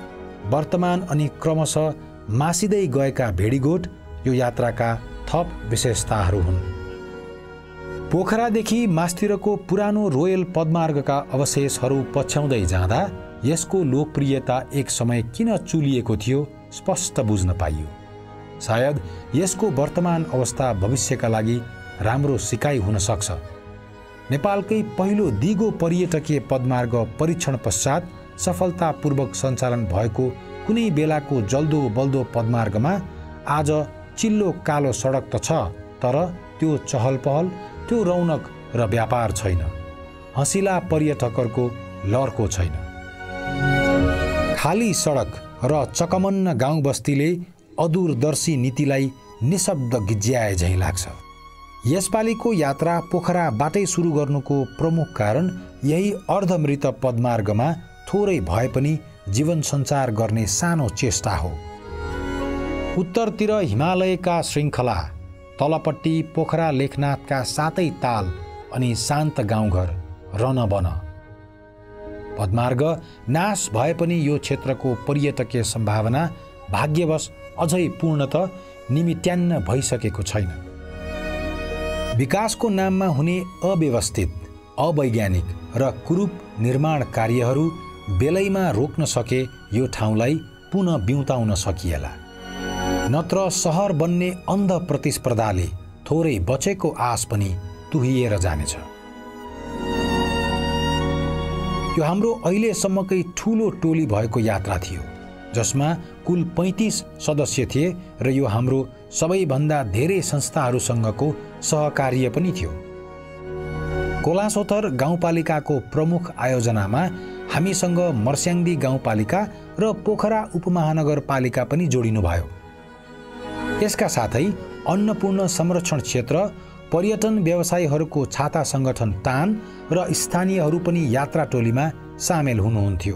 वर्तमान अनि क्रमशः मासिँदै गएका भेडीगोठ यो यात्राका थप विशेषताहरू हुन्। पोखरादेखि मास्तिरको पुरानो रोयल पदमार्गका अवशेषहरू पछ्याउँदै जाँदा यसको लोकप्रियता एक समय किन चुलिएको थियो स्पष्ट बुझ्न पाइयो। सायद यसको वर्तमान अवस्था भविष्यका लागि राम्रो सिकाइ हुन सक्छ। नेपालकै पहिलो दिगो पर्यटकीय पदमार्ग परीक्षण पश्चात सफलतापूर्वक सञ्चालन भएको कुनै बेलाको जल्दो बल्दो पदमार्गमा आज चिल्लो कालो सडक त छ, तर त्यो चहल पहल, त्यो रौनक र व्यापार छैन। हँसिला पर्यटकहरूको लर्को छैन। खाली सडक र चकमन्न गाउँ बस्तीले अदूरदर्शी नीतिलाई निशब्द गिज्याए झैँ लाग्छ। यसपालिको यात्रा पोखराबाटै सुरु गर्नुको प्रमुख कारण यही अर्धमृत पदमार्गमा थोरै भए पनि जीवन सञ्चार गर्ने सानो चेष्टा हो। उत्तरतिर हिमालयका श्रृङ्खला, तलपट्टि पोखरा लेखनाथका 7 ताल अनि शान्त गाउँघर रनबन। पदमार्ग नाश भए पनि यो क्षेत्रको पर्यटकीय सम्भावना भाग्यवश अझै पूर्णत निमित्यान्न भइसकेको छैन। विकासको नाममा हुने अव्यवस्थित, अवैज्ञानिक र कुरूप निर्माण कार्यहरू बेलैमा रोक्न सके यो ठाउँलाई पुनः बिउताउन सकिएला। नत्र सहर बन्ने अन्ध प्रतिस्पर्धाले थोरै बचेको आश पनि तुहिएर जानेछ। यो हाम्रो अहिलेसम्मकै ठुलो टोली भएको यात्रा थियो, जसमा कुल 35 सदस्य थिए र यो हाम्रो सबैभन्दा धेरै संस्थाहरूसँगको सहकार्य पनि थियो। कोलासोथर गाउँपालिकाको प्रमुख आयोजनामा हामीसँग मर्स्याङ्दी गाउँपालिका र पोखरा उपमहानगरपालिका पनि जोडिनुभयो। यसका साथै अन्नपूर्ण संरक्षण क्षेत्र, पर्यटन व्यवसायीहरूको छाता संगठन टान र स्थानीयहरू पनि यात्रा टोलीमा सामेल हुनुहुन्थ्यो।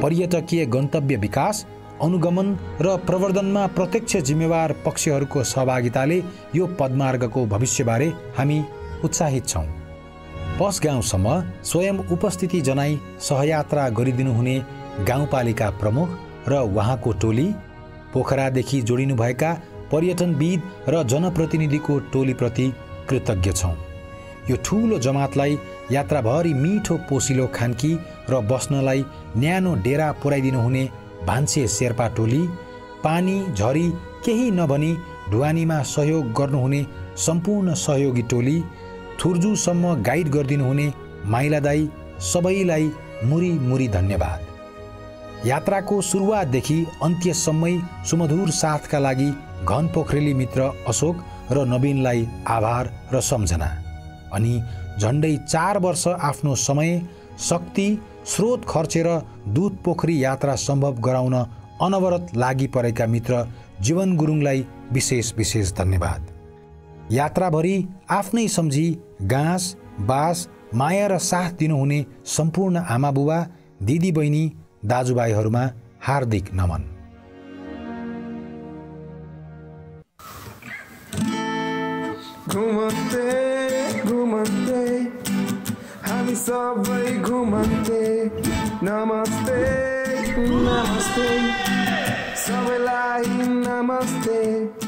पर्यटकीय गन्तव्य विकास, अनुगमन र प्रवर्धनमा प्रत्यक्ष जिम्मेवार पक्षहरूको सहभागिताले यो पदमार्गको भविष्यबारे हामी उत्साहित छौँ। पस गाउँसम्म स्वयं उपस्थिति जनाई सहयात्रा गरिदिनुहुने गाउँपालिका प्रमुख र उहाँको टोली, पोखरादेखि जोडिनुभएका पर्यटनविद र जनप्रतिनिधिको टोलीप्रति कृतज्ञ छौँ। यो ठूलो जमातलाई यात्राभरि मिठो पोसिलो खान्की र बस्नलाई न्यानो डेरा पुर्याइदिनुहुने भान्से शेर्पा टोली, पानी झरी केही नभनी ढुवानीमा सहयोग गर्नुहुने सम्पूर्ण सहयोगी टोली, थुर्जुसम्म गाइड गरिदिनुहुने माइला दाई, सबैलाई मुरी मुरी धन्यवाद। यात्राको सुरुवातदेखि अन्त्यसम्मै सुमधुर साथका लागि घन पोखरेली मित्र अशोक र नवीनलाई आभार र सम्झना। अनि झन्डै 4 वर्ष आफ्नो समय, शक्ति, स्रोत खर्चेर दुध पोखरी यात्रा सम्भव गराउन अनवरत लागि परेका मित्र जीवन गुरुङलाई विशेष धन्यवाद। यात्राभरि आफ्नै सम्झी गाँस, बास, माया र साथ दिनुहुने सम्पूर्ण आमाबुबा, दिदी बहिनी, दाजुभाइहरूमा हार्दिक नमन। घुमन्ते हामी सबै घुमन्ते, नमस्ते नमस्ते सबैलाई नमस्ते।